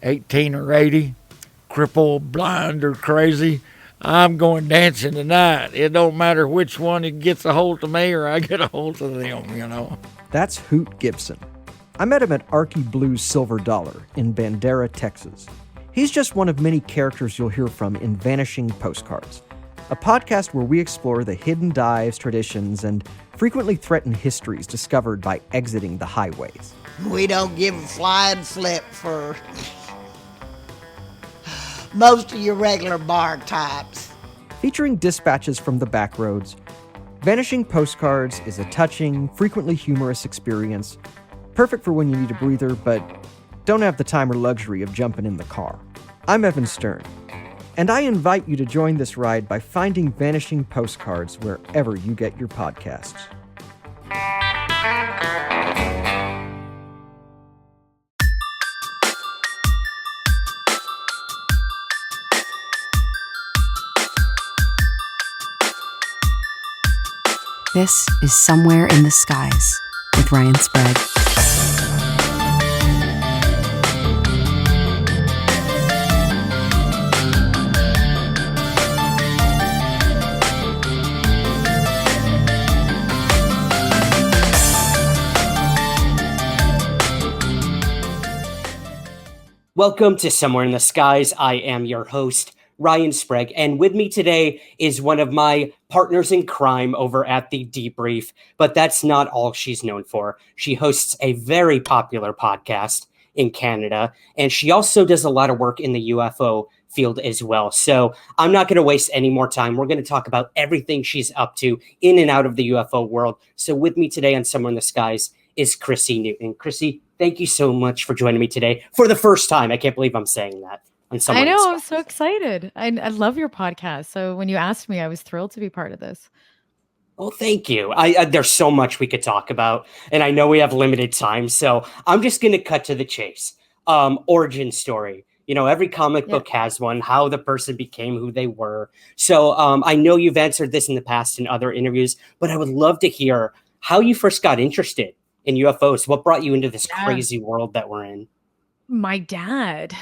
18 or 80, crippled, blind, or crazy, I'm going dancing tonight. It don't matter which one gets a hold of me or I get a hold of them. That's Hoot Gibson. I met him at Arky Blues Silver Dollar in Bandera, Texas. He's just one of many characters you'll hear from in Vanishing Postcards, a podcast where we explore the hidden dives, traditions, and frequently threatened histories discovered by exiting the highways. We don't give a flying flip for most of your regular bar types. Featuring dispatches from the back roads, Vanishing Postcards is a touching, frequently humorous experience, perfect for when you need a breather, but don't have the time or luxury of jumping in the car. I'm Evan Stern, and I invite you to join this ride by finding Vanishing Postcards wherever you get your podcasts. This is Somewhere in the Skies with Ryan Sprague. Welcome to Somewhere in the Skies. I am your host, Ryan Sprague, and with me today is one of my partners in crime over at the Debrief, but that's not all she's known for. She hosts a very popular podcast in Canada, and she also does a lot of work in the UFO field as well. So I'm not going to waste any more time. We're going to talk about everything she's up to in and out of the UFO world. So with me today on Somewhere in the Skies is Chrissy Newton. Chrissy, thank you so much for joining me today for the first time. I can't believe I'm saying that. I know, I'm so excited. I love your podcast. So when you asked me, I was thrilled to be part of this. Well, thank you. There's so much we could talk about, and I know we have limited time, so I'm just going to cut to the chase. Origin story. You know, every comic book has one, how the person became who they were. So I know you've answered this in the past in other interviews, but I would love to hear how you first got interested in UFOs. What brought you into this crazy world that we're in? My dad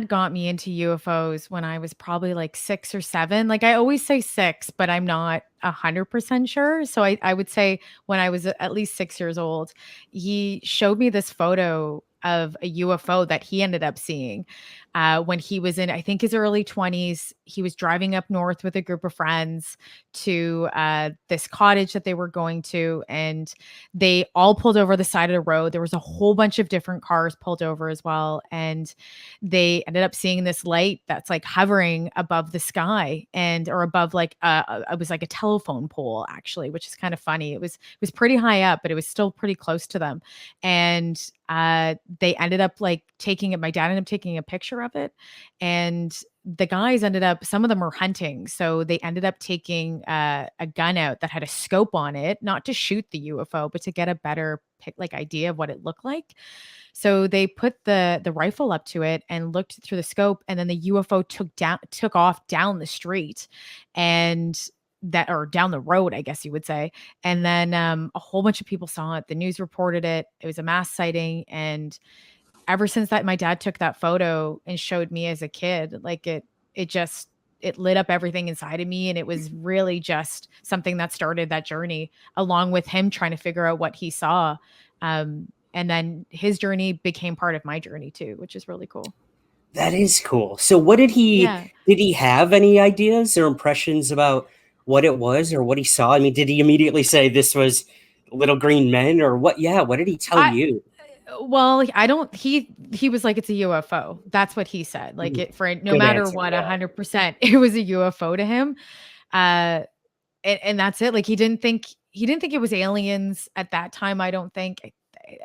got me into UFOs when I was probably like 6 or 7. Like I always say 6, but I'm not 100% sure. So I would say when I was at least 6 years old, he showed me this photo of a UFO that he ended up seeing when he was in, I think, his early 20s. He was driving up north with a group of friends to this cottage that they were going to, and they all pulled over the side of the road. There was a whole bunch of different cars pulled over as well, and they ended up seeing this light that's like hovering above the sky or above like it was like a telephone pole actually, which is kind of funny. It was pretty high up, but it was still pretty close to them, and they ended up like taking it. My dad ended up taking a picture of it, and the guys ended up, some of them were hunting. So they ended up taking a gun out that had a scope on it, not to shoot the UFO, but to get a better idea of what it looked like. So they put the rifle up to it and looked through the scope, and then the UFO took off down the street or down the road, I guess you would say. And then a whole bunch of people saw it. The news reported it. It was a mass sighting. And ever since that, my dad took that photo and showed me as a kid, like it lit up everything inside of me. And it was really just something that started that journey, along with him trying to figure out what he saw. And then his journey became part of my journey too, which is really cool. That is cool. So what did he have any ideas or impressions about what it was or what he saw? I mean, did he immediately say this was little green men or what? Yeah. What did he tell you? Well, he was like, it's a UFO. That's what he said. Like no matter answer, what, 100%, it was a UFO to him. And that's it. Like he didn't think it was aliens at that time. I don't think.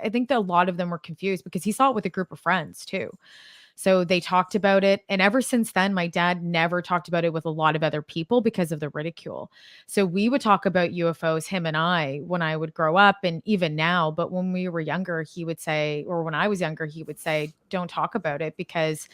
I think that a lot of them were confused because he saw it with a group of friends too. So they talked about it. And ever since then, my dad never talked about it with a lot of other people because of the ridicule. So we would talk about UFOs, him and I, when I would grow up and even now. But when we were younger, he would say, or when I was younger, he would say, don't talk about it because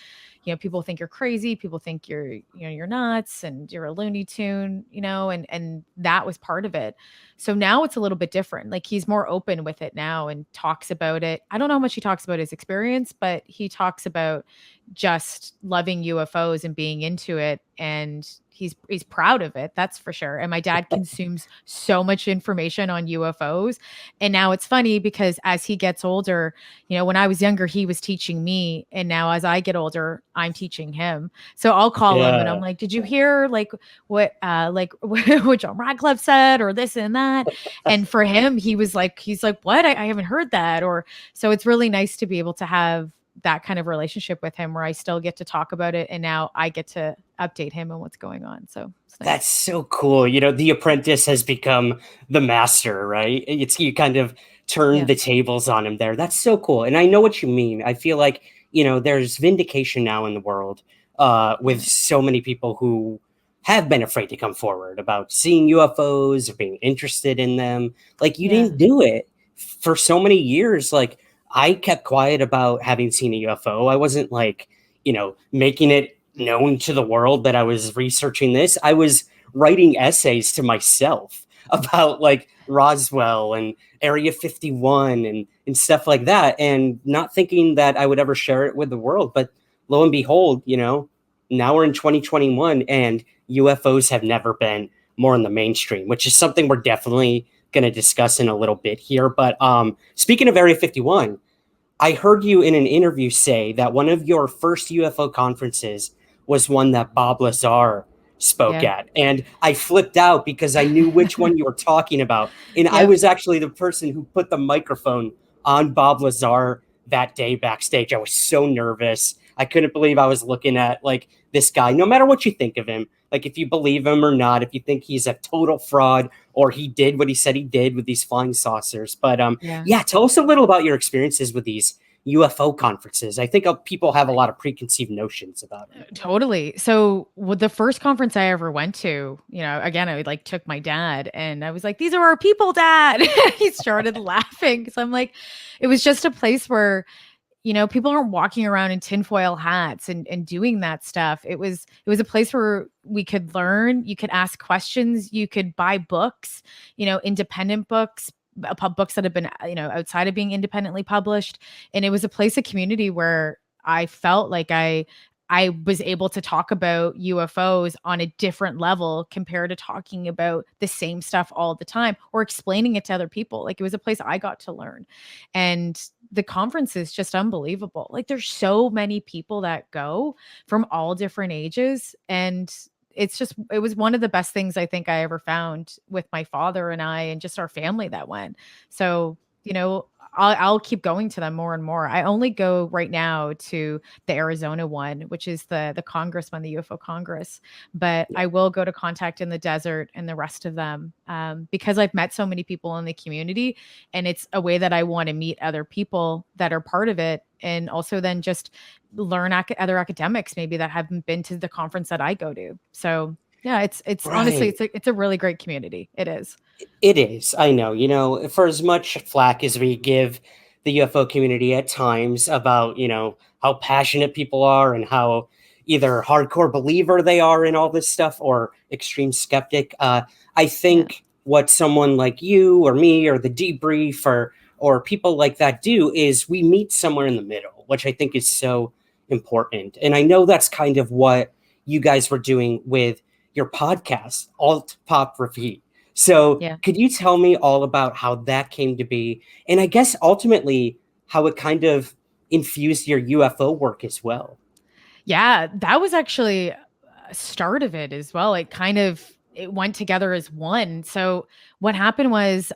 people think you're crazy. People think you're nuts and you're a Looney Tune, and that was part of it. So now it's a little bit different. Like he's more open with it now and talks about it. I don't know how much he talks about his experience, but he talks about just loving UFOs and being into it. And he's proud of it. That's for sure. And my dad consumes so much information on UFOs. And now it's funny because as he gets older, when I was younger, he was teaching me. And now as I get older, I'm teaching him. So I'll call him and I'm like, did you hear like what John Radcliffe said or this and that? And for him, he's like, what? I haven't heard that. So it's really nice to be able to have that kind of relationship with him where I still get to talk about it. And now I get to update him on what's going on. So it's nice. That's so cool. The apprentice has become the master, right? You kind of turn the tables on him there. That's so cool. And I know what you mean. I feel like, there's vindication now in the world with so many people who have been afraid to come forward about seeing UFOs or being interested in them. Like you didn't do it for so many years. Like I kept quiet about having seen a UFO. I wasn't like, making it known to the world that I was researching this. I was writing essays to myself about like Roswell and Area 51 and stuff like that, and not thinking that I would ever share it with the world. But lo and behold, now we're in 2021 and UFOs have never been more in the mainstream, which is something we're definitely going to discuss in a little bit here. But speaking of Area 51, I heard you in an interview say that one of your first UFO conferences was one that Bob Lazar spoke at. And I flipped out because I knew which one you were talking about. And I was actually the person who put the microphone on Bob Lazar that day backstage. I was so nervous. I couldn't believe I was looking at like this guy, no matter what you think of him, like if you believe him or not, if you think he's a total fraud or he did what he said he did with these flying saucers. But tell us a little about your experiences with these UFO conferences. I think people have a lot of preconceived notions about it. Totally. So with the first conference I ever went to, again, I like took my dad and I was like, these are our people, Dad. He started laughing because I'm like, it was just a place where people aren't walking around in tinfoil hats and doing that stuff. It was a place where we could learn, you could ask questions, you could buy books, independent books that have been, outside of being independently published. And it was a place of community where I felt like I was able to talk about UFOs on a different level compared to talking about the same stuff all the time or explaining it to other people. Like it was a place I got to learn. And the conference is just unbelievable. Like there's so many people that go from all different ages. And it was one of the best things I think I ever found with my father and I and just our family that went. So, I'll keep going to them more and more. I only go right now to the Arizona one, which is the Congress one, the UFO Congress. But I will go to Contact in the Desert and the rest of them because I've met so many people in the community. And it's a way that I want to meet other people that are part of it. And also then just learn other academics maybe that haven't been to the conference that I go to. So yeah, it's right. Honestly, it's a really great community. It is. It is. I know, for as much flack as we give the UFO community at times about, how passionate people are and how either hardcore believer they are in all this stuff or extreme skeptic. I think what someone like you or me or the Debrief or people like that do is we meet somewhere in the middle, which I think is so important. And I know that's kind of what you guys were doing with your podcast, Alt Pop Repeat. So could you tell me all about how that came to be? And I guess ultimately how it kind of infused your UFO work as well. Yeah, that was actually a start of it as well. It went together as one. So what happened was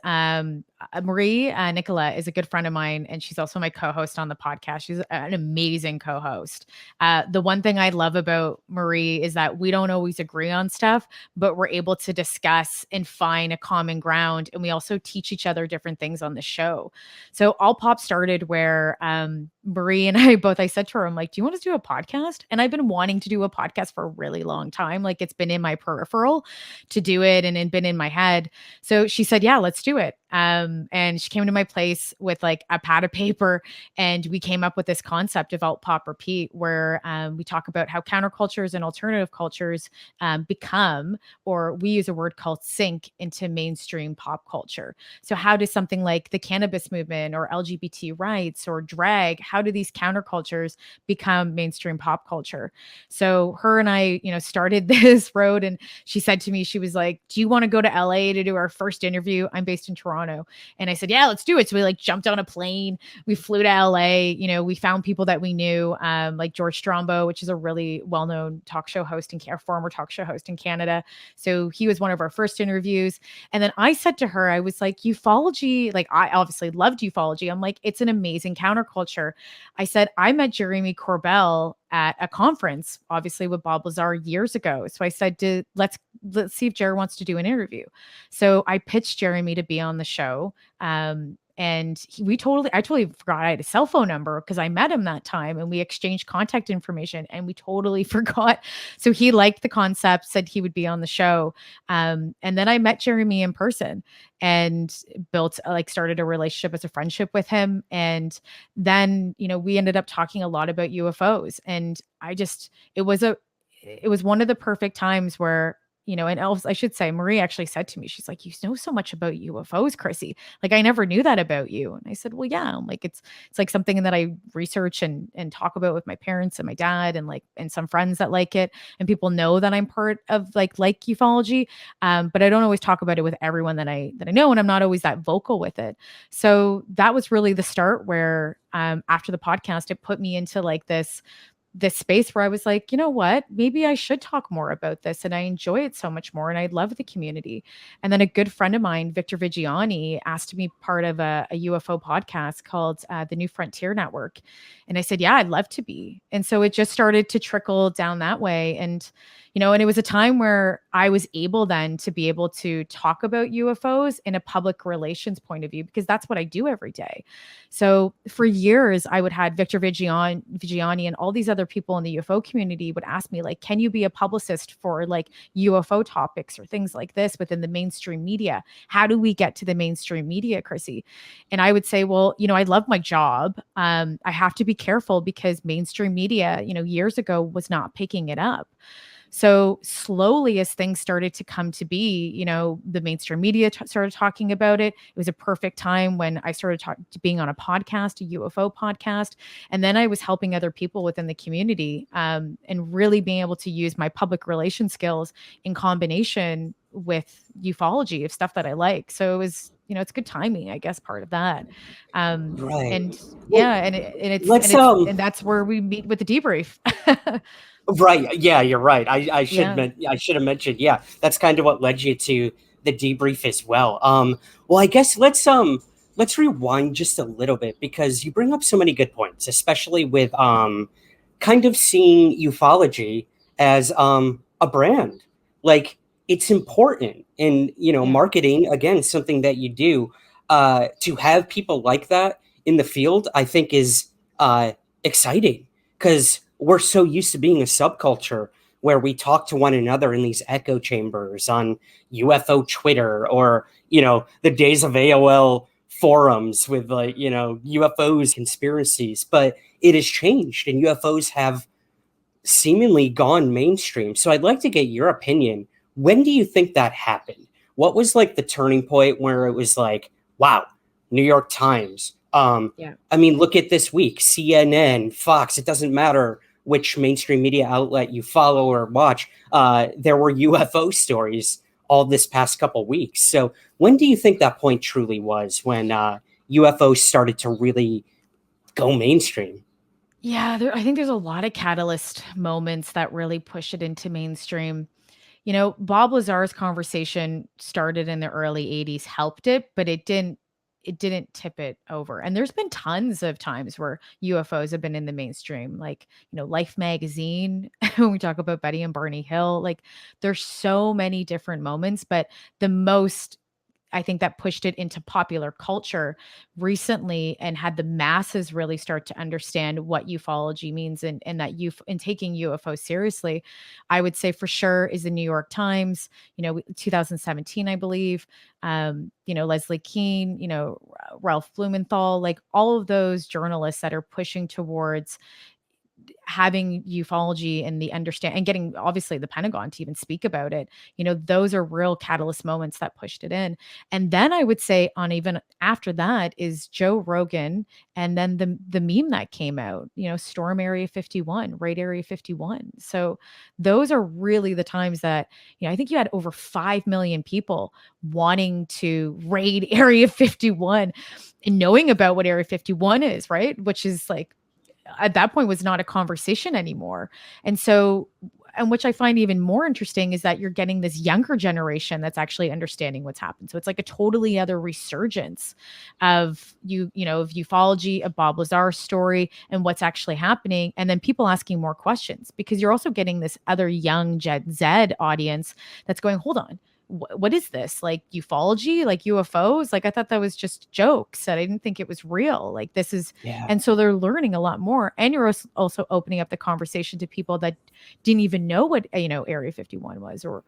Marie Nicola is a good friend of mine, and she's also my co-host on the podcast. She's an amazing co-host. The one thing I love about Marie is that we don't always agree on stuff, but we're able to discuss and find a common ground. And we also teach each other different things on the show. So All Pop started where Marie and I said to her, I'm like, do you want to do a podcast? And I've been wanting to do a podcast for a really long time. Like it's been in my peripheral to do it and been in my head. So she said, yeah, let's do it. And she came to my place with like a pad of paper, and we came up with this concept of alt pop repeat, where we talk about how countercultures and alternative cultures become, or we use a word called sink into mainstream pop culture. So how does something like the cannabis movement or LGBT rights or drag, how do these countercultures become mainstream pop culture? So her and I, started this road, and she said to me, she was like, do you want to go to LA to do our first interview? I'm based in Toronto. And I said, yeah, let's do it. So we like jumped on a plane. We flew to LA. We found people that we knew, like George Strombo, which is a really well-known talk show host former talk show host in Canada. So he was one of our first interviews. And then I said to her, I was like, ufology, like I obviously loved ufology. I'm like, it's an amazing counterculture. I said, I met Jeremy Corbell at a conference, obviously with Bob Lazar years ago. So I said, let's see if Jerry wants to do an interview. So I pitched Jeremy to be on the show. And I totally forgot I had a cell phone number because I met him that time, and we exchanged contact information, and we totally forgot. So he liked the concept, said he would be on the show. And then I met Jeremy in person and started a relationship as a friendship with him. And then, we ended up talking a lot about UFOs, and it was one of the perfect times where, and else I should say, Marie actually said to me, she's like, you know so much about UFOs, Chrissy. Like, I never knew that about you. And I said, well, yeah, I'm like, it's like something that I research and talk about with my parents and my dad and some friends that like it. And people know that I'm part of like ufology. But I don't always talk about it with everyone that I know. And I'm not always that vocal with it. So that was really the start where, after the podcast, it put me into like this space where I was like, you know what, maybe I should talk more about this. And I enjoy it so much more. And I love the community. And then a good friend of mine, Victor Vigiani, asked to be part of a UFO podcast called the New Frontier Network. And I said, yeah, I'd love to be. And so it just started to trickle down that way. And it was a time where I was able then to be able to talk about UFOs in a public relations point of view, because that's what I do every day. So for years, I would have Victor Vigiani and all these other people in the UFO community would ask me, like, can you be a publicist for like UFO topics or things like this within the mainstream media? How do we get to the mainstream media, Chrissy? And I would say, well, I love my job. I have to be careful because mainstream media, years ago was not picking it up. So slowly, as things started to come to be, the mainstream media started talking about it. It was a perfect time when I started being on a podcast, a UFO podcast. And then I was helping other people within the community, and really being able to use my public relations skills in combination with ufology of stuff that I like. So it was, it's good timing, I guess, part of that. Right. And Well, yeah, and let's that's where we meet with the debrief. Right. Yeah, you're right. I Yeah. should have mentioned. Yeah, that's kind of what led you to the debrief as well. Well, I guess let's rewind just a little bit, because you bring up so many good points, especially with kind of seeing ufology as a brand. Like, it's important in Yeah. marketing, again, something that you do, to have people like that in the field, I think is exciting, because we're so used to being a subculture where we talk to one another in these echo chambers on UFO Twitter, or the days of AOL forums with like UFOs, conspiracies. But it has changed, and UFOs have seemingly gone mainstream. So I'd like to get your opinion. When do you think that happened? What was like the turning point where it was like, wow, New York Times, Yeah. I mean, look at this week, CNN, Fox, it doesn't matter which mainstream media outlet you follow or watch. There were UFO stories all this past couple weeks. So when do you think that point truly was, when UFOs started to really go mainstream? Yeah, I think there's a lot of catalyst moments that really push it into mainstream. Bob Lazar's conversation started in the early 80s, helped it, but it didn't tip it over. And there's been tons of times where UFOs have been in the mainstream, like, Life magazine, when we talk about Betty and Barney Hill, like there's so many different moments, but the most I think that pushed it into popular culture recently and had the masses really start to understand what ufology means and that and taking UFO seriously. I would say for sure is the New York Times, 2017, I believe, Leslie Kean, Ralph Blumenthal, like all of those journalists that are pushing towards having ufology and the understand and getting obviously the Pentagon to even speak about it, those are real catalyst moments that pushed it in. And then I would say on even after that is Joe Rogan, and then the meme that came out, Storm Area 51, Raid Area 51. So those are really the times that, I think you had over 5 million people wanting to raid Area 51 and knowing about what Area 51 is, right? Which is like, at that point was not a conversation anymore. And so, and which I find even more interesting is that you're getting this younger generation that's actually understanding what's happened. So it's like a totally other resurgence of of ufology, of Bob Lazar's story and what's actually happening. And then people asking more questions because you're also getting this other young Gen Z audience that's going, hold on, what is this? Like ufology, like UFOs? Like I thought that was just jokes. That I didn't think it was real. Like this is, and so they're learning a lot more. And you're also opening up the conversation to people that didn't even know what Area 51 was, or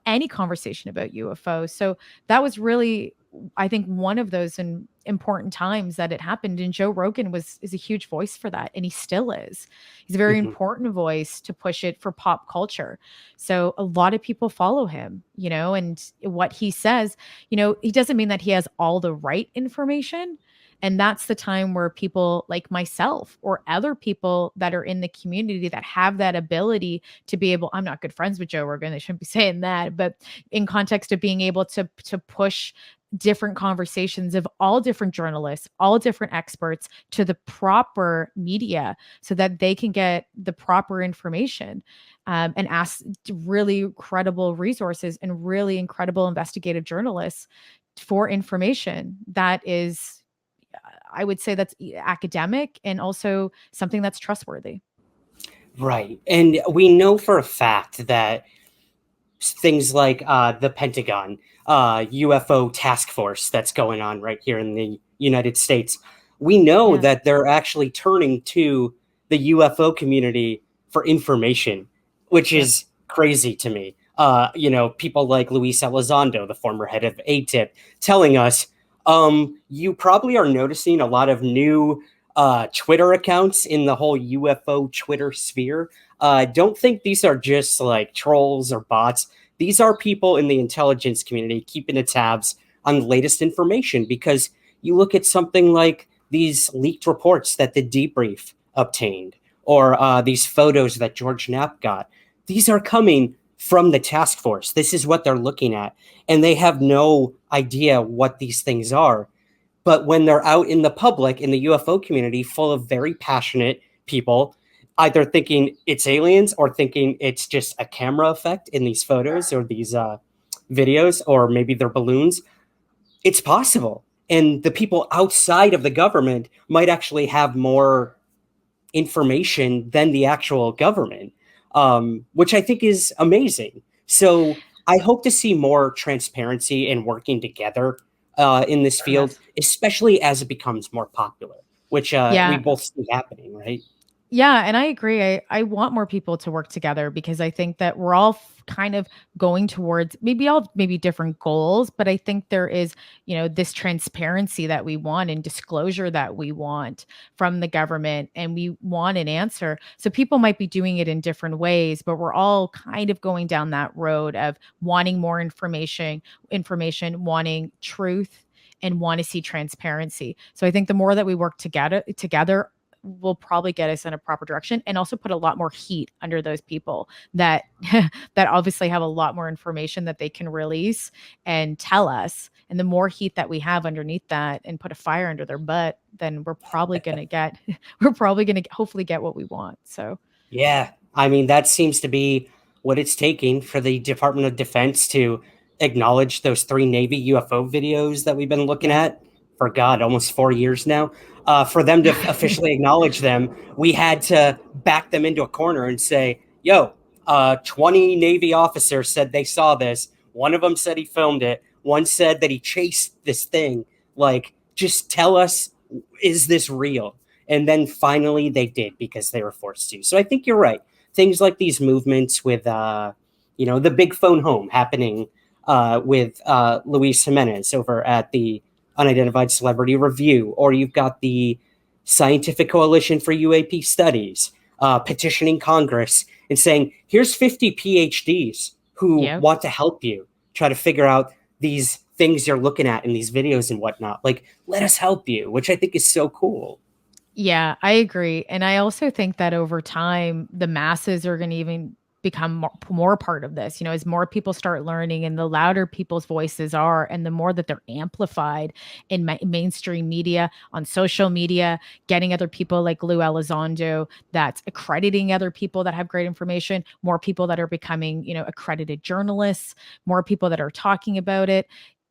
any conversation about UFOs. So that was really, I think, one of those important times that it happened. And Joe Rogan is a huge voice for that, and he still is. He's a very important voice to push it for pop culture. So a lot of people follow him, and what he says, he doesn't mean that he has all the right information. And that's the time where people like myself or other people that are in the community that have that ability to be able, I'm not good friends with Joe Rogan, I shouldn't be saying that, but in context of being able to push different conversations of all different journalists, all different experts to the proper media so that they can get the proper information, and ask really credible resources and really incredible investigative journalists for information that is, I would say, that's academic and also something that's trustworthy. Right. And we know for a fact that things like the Pentagon, UFO task force that's going on right here in the United States, we know that they're actually turning to the UFO community for information, which is crazy to me. People like Luis Elizondo, the former head of ATIP, telling us, you probably are noticing a lot of new Twitter accounts in the whole UFO Twitter sphere. Don't think these are just like trolls or bots. These are people in the intelligence community keeping the tabs on the latest information, because you look at something like these leaked reports that the Debrief obtained, or these photos that George Knapp got. These are coming from the task force. This is what they're looking at, and they have no idea what these things are. But when they're out in the public, in the UFO community, full of very passionate people, either thinking it's aliens or thinking it's just a camera effect in these photos or these videos, or maybe they're balloons, it's possible. And the people outside of the government might actually have more information than the actual government, which I think is amazing. So I hope to see more transparency and working together in this field, especially as it becomes more popular, which we both see happening, right? Yeah, and I agree. I want more people to work together because I think that we're all kind of going towards maybe different goals, but I think there is, this transparency that we want and disclosure that we want from the government, and we want an answer. So people might be doing it in different ways, but we're all kind of going down that road of wanting more information, wanting truth, and want to see transparency. So I think the more that we work together will probably get us in a proper direction, and also put a lot more heat under those people that that obviously have a lot more information that they can release and tell us. And the more heat that we have underneath that and put a fire under their butt, then we're probably going to hopefully get what we want. So yeah, I mean, that seems to be what it's taking for the Department of Defense to acknowledge those 3 Navy UFO videos that we've been looking at for almost 4 years now. For them to officially acknowledge them, we had to back them into a corner and say, 20 Navy officers said they saw this. One of them said he filmed it. once said that he chased this thing. Like, just tell us, is this real? And then finally they did, because they were forced to. So I think you're right. Things like these movements with, the big phone home happening with Luis Jimenez over at the Unidentified Celebrity Review, or you've got the Scientific Coalition for UAP Studies petitioning Congress and saying, here's 50 PhDs who want to help you try to figure out these things you're looking at in these videos and whatnot. Like, let us help you, which I think is so cool. Yeah, I agree. And I also think that over time, the masses are going to even become more part of this, as more people start learning, and the louder people's voices are, and the more that they're amplified in mainstream media, on social media, getting other people like Lou Elizondo that's accrediting other people that have great information, more people that are becoming, accredited journalists, more people that are talking about it.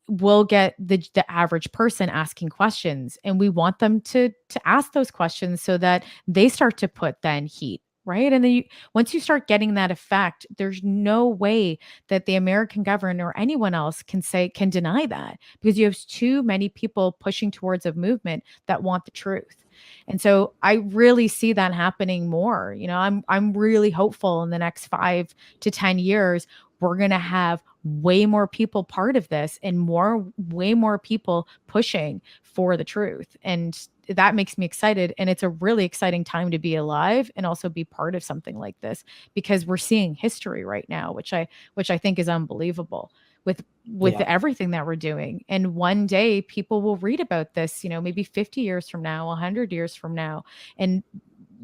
We'll get the average person asking questions, and we want them to ask those questions so that they start to put then heat, right? And then once you start getting that effect, there's no way that the American government or anyone else can deny that, because you have too many people pushing towards a movement that want the truth. And so I really see that happening more. I'm really hopeful in the next 5 to 10 years we're going to have way more people part of this, and way more people pushing for the truth. And that makes me excited. And it's a really exciting time to be alive and also be part of something like this, because we're seeing history right now, which I think is unbelievable with everything that we're doing. And one day people will read about this, maybe 50 years from now, 100 years from now. And,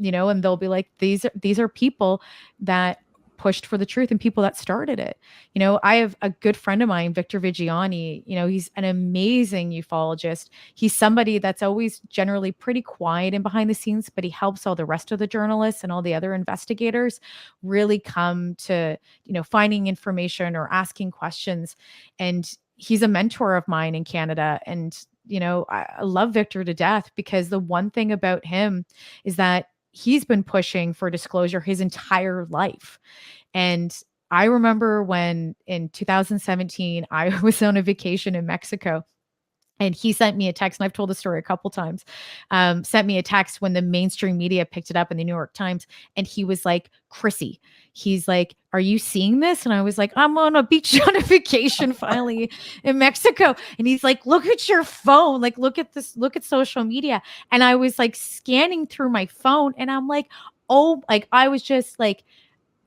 and they'll be like, these are people that pushed for the truth and people that started it. I have a good friend of mine, Victor Vigiani. He's an amazing ufologist. He's somebody that's always generally pretty quiet and behind the scenes, but he helps all the rest of the journalists and all the other investigators really come to, finding information or asking questions. And he's a mentor of mine in Canada. And, I love Victor to death, because the one thing about him is that he's been pushing for disclosure his entire life. And I remember when in 2017, I was on a vacation in Mexico, and he sent me a text, and I've told the story a couple times, sent me a text when the mainstream media picked it up in the New York Times. And he was like, Chrissy, he's like, are you seeing this? And I was like, I'm on a beach on a vacation finally in Mexico. And he's like, look at your phone. Like, look at this, look at social media. And I was like scanning through my phone, and I'm like, oh, like I was just like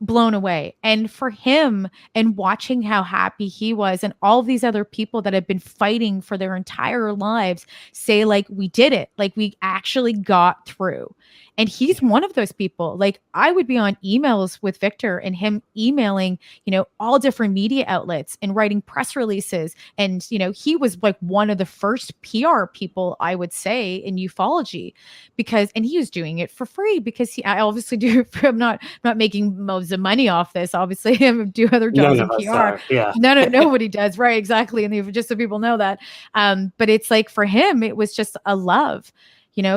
blown away. And for him, and watching how happy he was, and all these other people that have been fighting for their entire lives say, like, we did it, like we actually got through. And he's one of those people. Like, I would be on emails with Victor, and him emailing, all different media outlets and writing press releases. And, he was like one of the first PR people, I would say, in ufology, and he was doing it for free, because I obviously do. I'm not making loads of money off this. Obviously, I do other jobs in PR. Yeah. Nobody does. Right. Exactly. And just so people know that. But it's like, for him, it was just a love,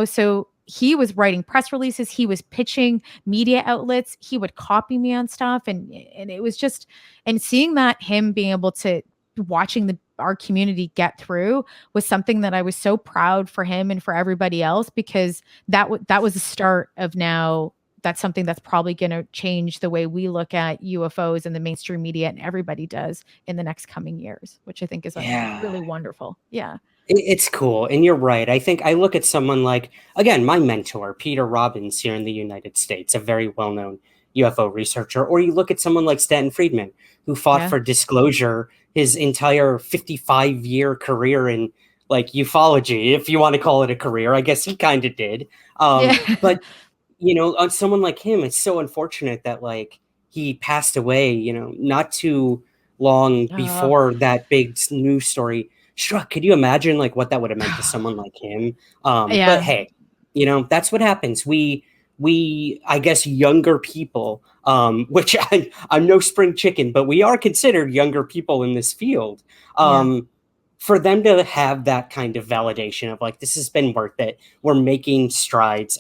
so he was writing press releases. He was pitching media outlets. He would copy me on stuff. And it was just, and seeing that, him being able to, watching our community get through, was something that I was so proud for him and for everybody else, because that was the start of now. That's something that's probably going to change the way we look at UFOs and the mainstream media, and everybody does, in the next coming years, which I think is really wonderful. Yeah. It's cool. And you're right. I think I look at someone like, again, my mentor, Peter Robbins, here in the United States, a very well-known UFO researcher, or you look at someone like Stanton Friedman, who fought for disclosure his entire 55-year career in like ufology, if you want to call it a career. I guess he kind of did. But, on someone like him, it's so unfortunate that like he passed away, not too long before that big news story struck. Could you imagine like what that would have meant to someone like him? But hey, that's what happens. We I guess younger people, which I'm no spring chicken, but we are considered younger people in this field. For them to have that kind of validation of like, this has been worth it, we're making strides.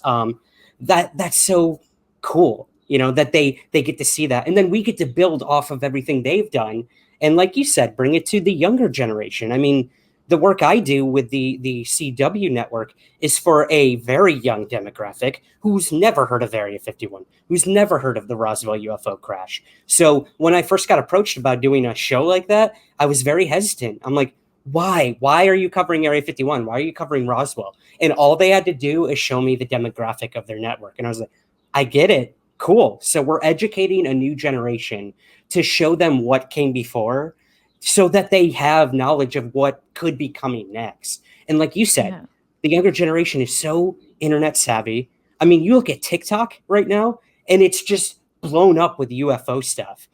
That's so cool, that they get to see that, and then we get to build off of everything they've done And like you said, bring it to the younger generation. I mean, the work I do with the CW network is for a very young demographic who's never heard of Area 51, who's never heard of the Roswell UFO crash. So when I first got approached about doing a show like that, I was very hesitant. I'm like, why? Why are you covering Area 51? Why are you covering Roswell? And all they had to do is show me the demographic of their network. And I was like, I get it. Cool. So we're educating a new generation to show them what came before so that they have knowledge of what could be coming next. And like you said, Yeah. the younger generation is so internet savvy. I mean, you look at TikTok right now and it's just blown up with UFO stuff.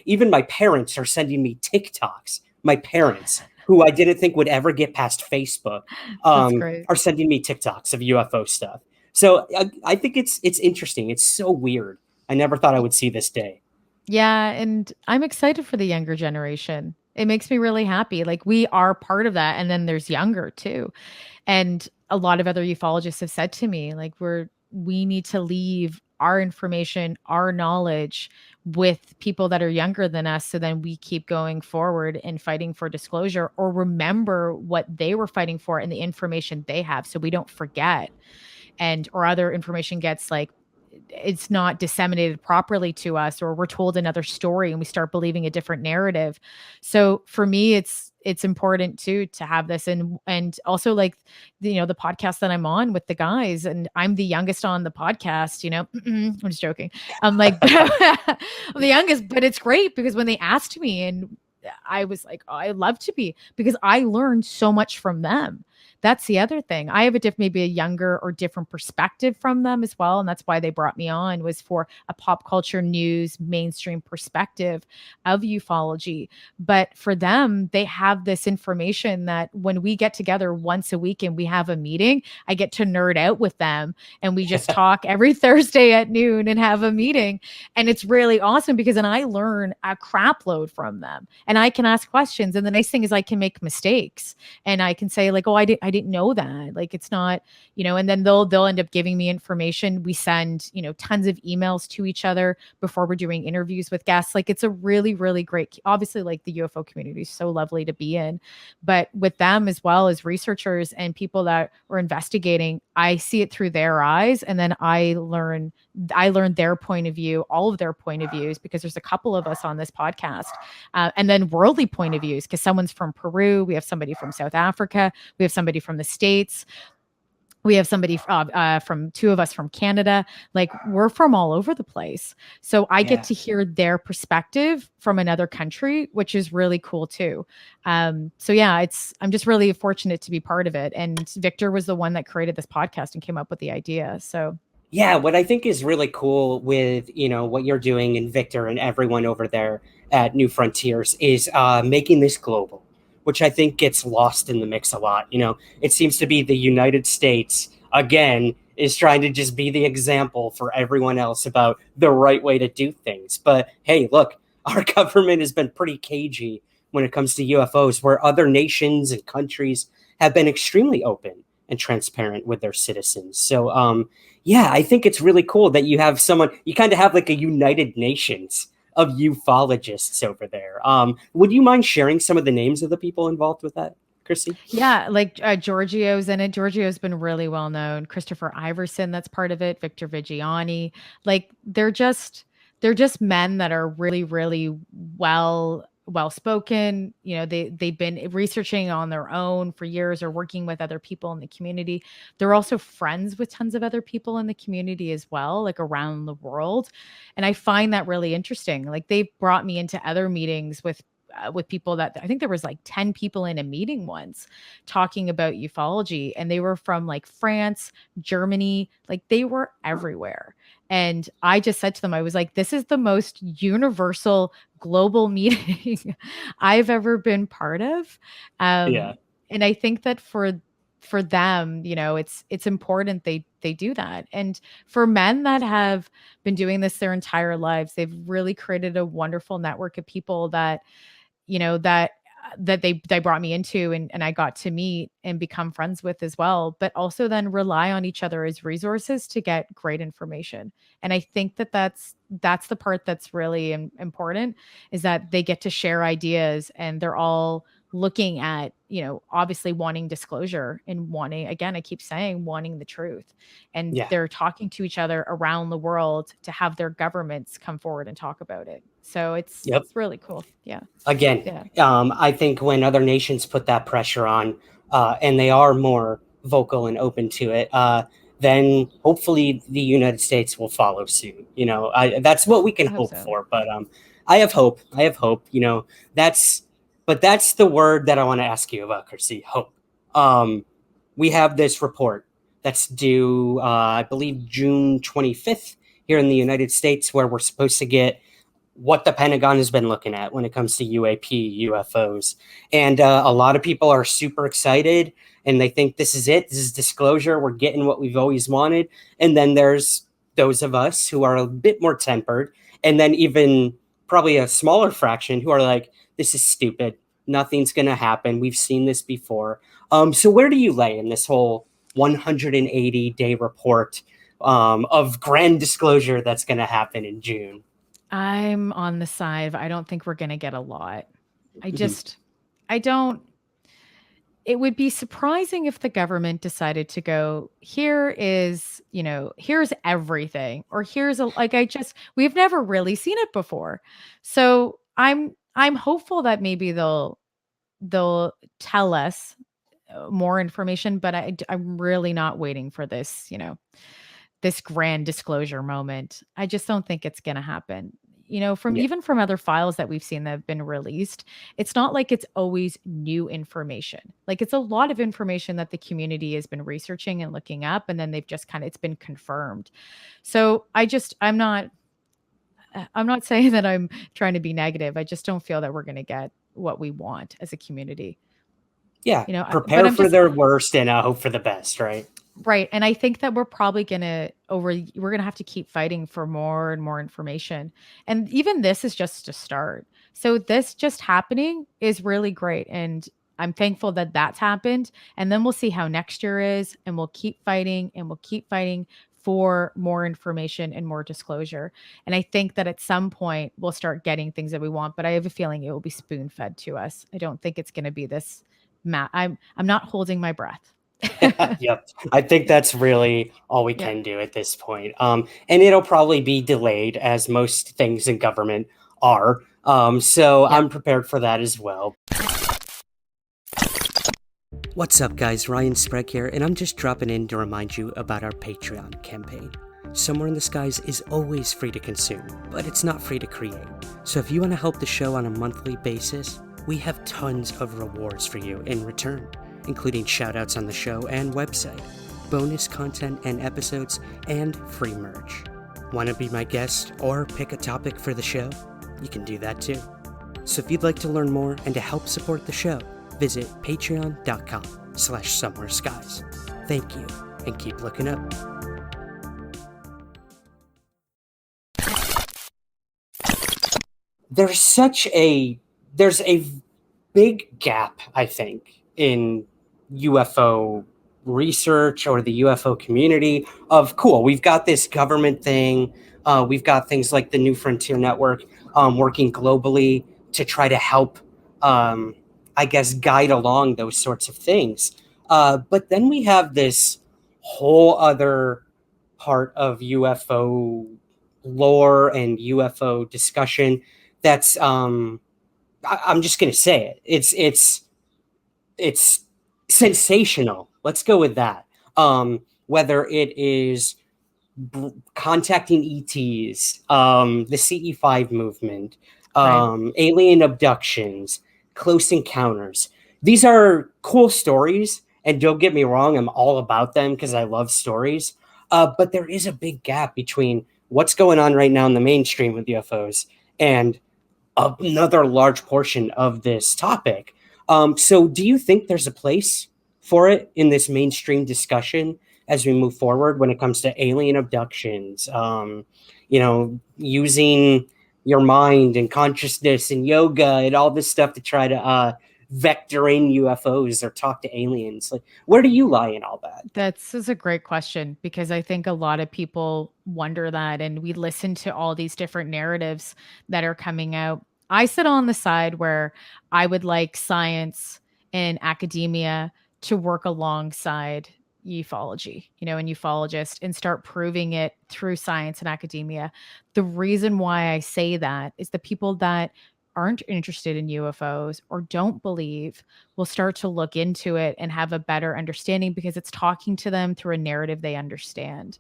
Even my parents are sending me TikToks. My parents, who I didn't think would ever get past Facebook, That's great. are sending me TikToks of UFO stuff. So I think it's interesting. It's so weird. I never thought I would see this day. Yeah, and I'm excited for the younger generation. It makes me really happy. Like we are part of that, and then there's younger too. And a lot of other ufologists have said to me, like, we need to leave our information, our knowledge with people that are younger than us. So then we keep going forward and fighting for disclosure or remember what they were fighting for and the information they have. So we don't forget and or other information gets like it's not disseminated properly to us or we're told another story and we start believing a different narrative. So for me it's important too to have this and also like the podcast that I'm on with the guys and I'm the youngest on the podcast, I'm just joking. I'm like I'm the youngest, but it's great because when they asked me and I was like, oh, I love to be because I learned so much from them. That's the other thing. I have maybe a younger or different perspective from them as well. And that's why they brought me on was for a pop culture news, mainstream perspective of ufology. But for them, they have this information that when we get together once a week and we have a meeting, I get to nerd out with them and we just talk every Thursday at noon and have a meeting. And it's really awesome because then I learn a crap load from them and I can ask questions. And the nice thing is I can make mistakes and I can say like, oh, I didn't know that. Like it's not, and then they'll end up giving me information. We send, tons of emails to each other before we're doing interviews with guests. Like it's a really, really great, obviously like the UFO community is so lovely to be in, but with them as well as researchers and people that are investigating, I see it through their eyes. And then I learn their point of view, all of their point of views, because there's a couple of us on this podcast. And then worldly point of views, because someone's from Peru. We have somebody from South Africa. We have somebody from the States. We have somebody from two of us from Canada. Like we're from all over the place. So I get to hear their perspective from another country, which is really cool too. So yeah, I'm just really fortunate to be part of it. And Victor was the one that created this podcast and came up with the idea. So yeah, what I think is really cool with, what you're doing and Victor and everyone over there at New Frontiers is making this global, which I think gets lost in the mix a lot. It seems to be the United States, again, is trying to just be the example for everyone else about the right way to do things. But hey, look, our government has been pretty cagey when it comes to UFOs, where other nations and countries have been extremely open and transparent with their citizens. So, yeah, I think it's really cool that you have you kind of have like a United Nations of ufologists over there. Would you mind sharing some of the names of the people involved with that, Chrissy? Yeah, like Giorgio's in it. Giorgio's been really well known. Christopher Iverson, that's part of it. Victor Vigiani. Like they're just men that are really, really well spoken. They've been researching on their own for years or working with other people in the community. They're also friends with tons of other people in the community as well, like around the world. And I find that really interesting. Like they've brought me into other meetings with people that I think there was like 10 people in a meeting once talking about ufology and they were from like France, Germany, like they were everywhere. And I just said to them, I was like, this is the most universal global meeting I've ever been part of. Yeah. And I think that for them, it's important they do that. And for men that have been doing this their entire lives, they've really created a wonderful network of people that that they brought me into, and I got to meet and become friends with as well, but also then rely on each other as resources to get great information. And I think that that's the part that's really important, is that they get to share ideas, and they're all looking at, obviously wanting disclosure and wanting, again, I keep saying, wanting the truth. And Yeah. they're talking to each other around the world to have their governments come forward and talk about it. So it's really cool. Yeah. Again, Yeah. I think when other nations put that pressure on, and they are more vocal and open to it, then hopefully the United States will follow suit. That's what we can hope so. for. But I have hope. I have hope. That's the word that I want to ask you about, Chrissy. Hope. We have this report that's due, I believe, June 25th here in the United States, where we're supposed to get what the Pentagon has been looking at when it comes to UAP, UFOs. And a lot of people are super excited, and they think this is it. This is disclosure. We're getting what we've always wanted. And then there's those of us who are a bit more tempered, and then even probably a smaller fraction who are like, this is stupid. Nothing's going to happen. We've seen this before. So where do you lay in this whole 180-day report of grand disclosure that's going to happen in June? I'm on the side of, I don't think we're going to get a lot. I don't. It would be surprising if the government decided to go, here's everything, or we've never really seen it before. So I'm hopeful that maybe they'll tell us more information, but I'm really not waiting for this, this grand disclosure moment. I just don't think it's going to happen. Even from other files that we've seen that have been released, it's not like it's always new information. Like, it's a lot of information that the community has been researching and looking up, and then they've just it's been confirmed. So I'm not saying that I'm trying to be negative. I just don't feel that we're going to get what we want as a community. Yeah. Prepare for their worst and hope for the best, right? Right. And I think that we're probably we're going to have to keep fighting for more and more information. And even this is just a start. So this just happening is really great. And I'm thankful that that's happened. And then we'll see how next year is, and we'll keep fighting, and we'll keep fighting for more information and more disclosure. And I think that at some point we'll start getting things that we want, but I have a feeling it will be spoon fed to us. I don't think it's going to be this. I'm not holding my breath. Yep. I think that's really all we can do at this point. And it'll probably be delayed, as most things in government are. I'm prepared for that as well. What's up, guys? Ryan Sprague here, and I'm just dropping in to remind you about our Patreon campaign. Somewhere in the Skies is always free to consume, but it's not free to create. So if you want to help the show on a monthly basis, we have tons of rewards for you in return, including shoutouts on the show and website, bonus content and episodes, and free merch. Want to be my guest or pick a topic for the show? You can do that too. So if you'd like to learn more and to help support the show, visit patreon.com/somewhereskies. Thank you, and keep looking up. There's a big gap, I think, in UFO research or the UFO community of, cool, we've got this government thing, we've got things like the New Frontier Network working globally to try to help, I guess, guide along those sorts of things. But then we have this whole other part of UFO lore and UFO discussion that's, I'm just going to say it. It's sensational. Let's go with that. Whether it is contacting ETs, the CE5 movement, alien abductions, close encounters. These are cool stories, and don't get me wrong, I'm all about them because I love stories. But there is a big gap between what's going on right now in the mainstream with UFOs and another large portion of this topic. So do you think there's a place for it in this mainstream discussion as we move forward when it comes to alien abductions, using your mind and consciousness and yoga and all this stuff to try to vectoring UFOs or talk to aliens? Like, where do you lie in all that? That's a great question, because I think a lot of people wonder that, and we listen to all these different narratives that are coming out. I sit on the side where I would like science and academia to work alongside ufology, and ufologists, and start proving it through science and academia. The reason why I say that is the people that aren't interested in UFOs or don't believe will start to look into it and have a better understanding, because it's talking to them through a narrative they understand.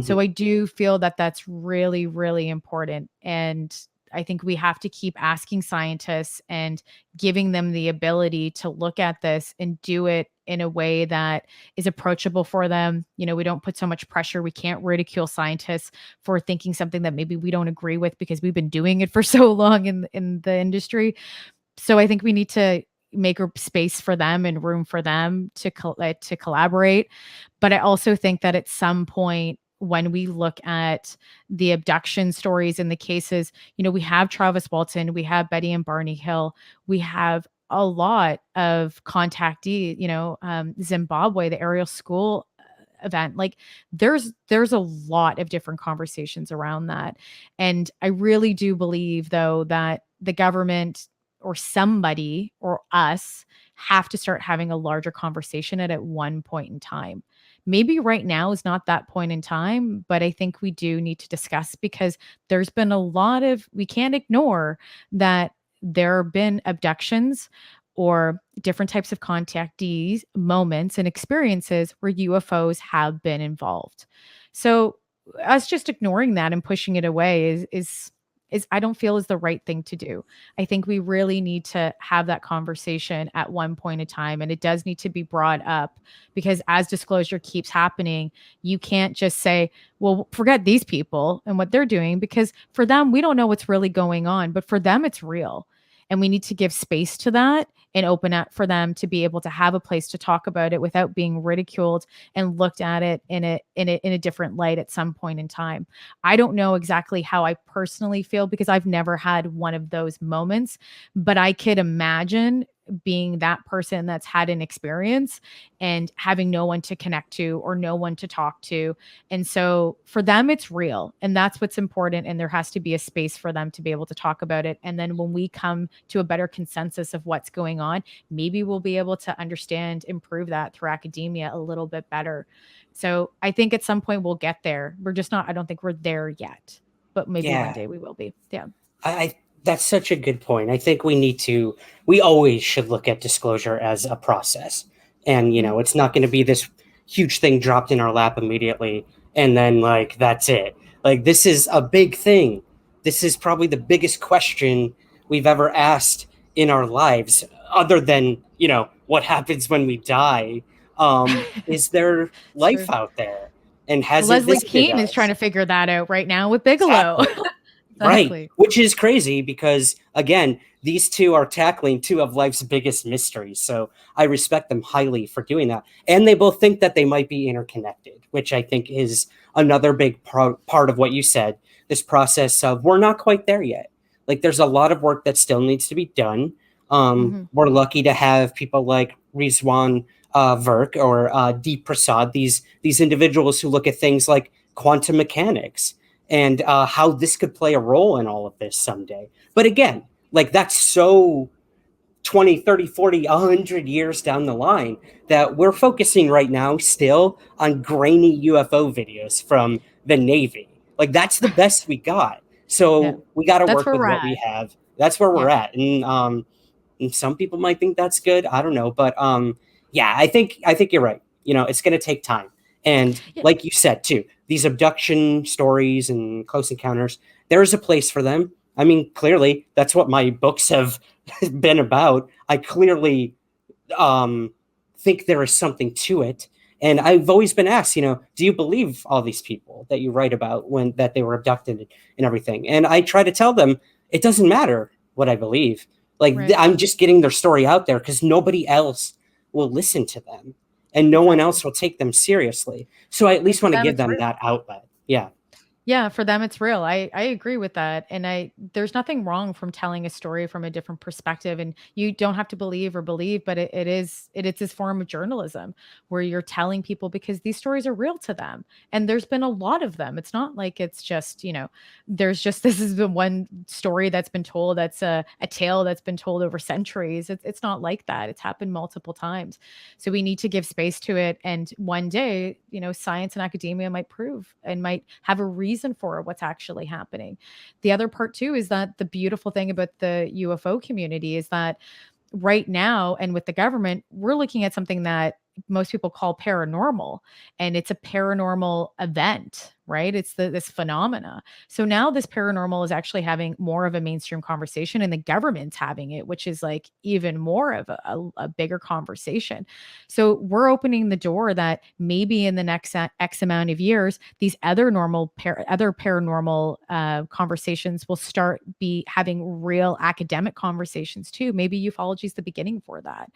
So I do feel that that's really, really important. And I think we have to keep asking scientists and giving them the ability to look at this and do it in a way that is approachable for them. We don't put so much pressure. We can't ridicule scientists for thinking something that maybe we don't agree with, because we've been doing it for so long in the industry. So I think we need to make a space for them and room for them to collaborate. But I also think that at some point, when we look at the abduction stories and the cases, we have Travis Walton, we have Betty and Barney Hill, we have a lot of contactee, Zimbabwe, the Ariel School event. Like there's a lot of different conversations around that. And I really do believe, though, that the government or somebody or us have to start having a larger conversation at one point in time. Maybe right now is not that point in time, but I think we do need to discuss, because there's been a lot of, we can't ignore that there have been abductions or different types of contactees, moments and experiences where UFOs have been involved. So us just ignoring that and pushing it away is I don't feel is the right thing to do. I think we really need to have that conversation at one point in time, and it does need to be brought up, because as disclosure keeps happening, you can't just say, well, forget these people and what they're doing, because for them, we don't know what's really going on, but for them, it's real. And we need to give space to that and open up for them to be able to have a place to talk about it without being ridiculed and looked at it in a different light at some point in time. I don't know exactly how I personally feel, because I've never had one of those moments, but I could imagine being that person that's had an experience and having no one to connect to or no one to talk to. And so for them, it's real, and that's what's important. And there has to be a space for them to be able to talk about it. And then when we come to a better consensus of what's going on, maybe we'll be able to understand, improve that through academia a little bit better. So I think at some point we'll get there. We're just not, I don't think we're there yet, but maybe one day we will be. Yeah. I that's such a good point. I think we always should look at disclosure as a process. And, it's not going to be this huge thing dropped in our lap immediately. And then like, that's it. Like, this is a big thing. This is probably the biggest question we've ever asked in our lives, other than, what happens when we die. Is there life out there? And has Leslie Keane is trying to figure that out right now with Bigelow. Exactly. Right. Which is crazy, because again, these two are tackling two of life's biggest mysteries. So I respect them highly for doing that. And they both think that they might be interconnected, which I think is another big part of what you said, this process of we're not quite there yet. Like, there's a lot of work that still needs to be done. We're lucky to have people like Rizwan Virk or Deep Prasad, these individuals who look at things like quantum mechanics and how this could play a role in all of this someday. But again, like, that's so 20, 30, 40, 100 years down the line that we're focusing right now still on grainy UFO videos from the Navy. Like, that's the best we got. So we got to work with what we have. That's where we're at. And some people might think that's good. I don't know. But I think you're right. It's going to take time. And like you said, too, these abduction stories and close encounters, there's a place for them. I mean, clearly, that's what my books have been about. I clearly think there is something to it. And I've always been asked, do you believe all these people that you write about that they were abducted and everything? And I try to tell them it doesn't matter what I believe. Like, I'm just getting their story out there because nobody else will listen to them. And no one else will take them seriously. So I at least want to give them that outlet. Yeah. Yeah, for them it's real. I agree with that. And there's nothing wrong from telling a story from a different perspective. And you don't have to believe, but it is this form of journalism where you're telling people because these stories are real to them. And there's been a lot of them. It's not like it's just, there's just this is the one story that's been told that's a tale that's been told over centuries. It's not like that. It's happened multiple times. So we need to give space to it. And one day, science and academia might prove and might have a reason for what's actually happening. The other part, too, is that the beautiful thing about the UFO community is that right now, and with the government, we're looking at something that most people call paranormal, and it's a paranormal event, right? It's this phenomena. So now this paranormal is actually having more of a mainstream conversation, and the government's having it, which is like even more of a bigger conversation. So we're opening the door that maybe in the next X amount of years, these other other paranormal conversations will start be having real academic conversations too. Maybe ufology is the beginning for that.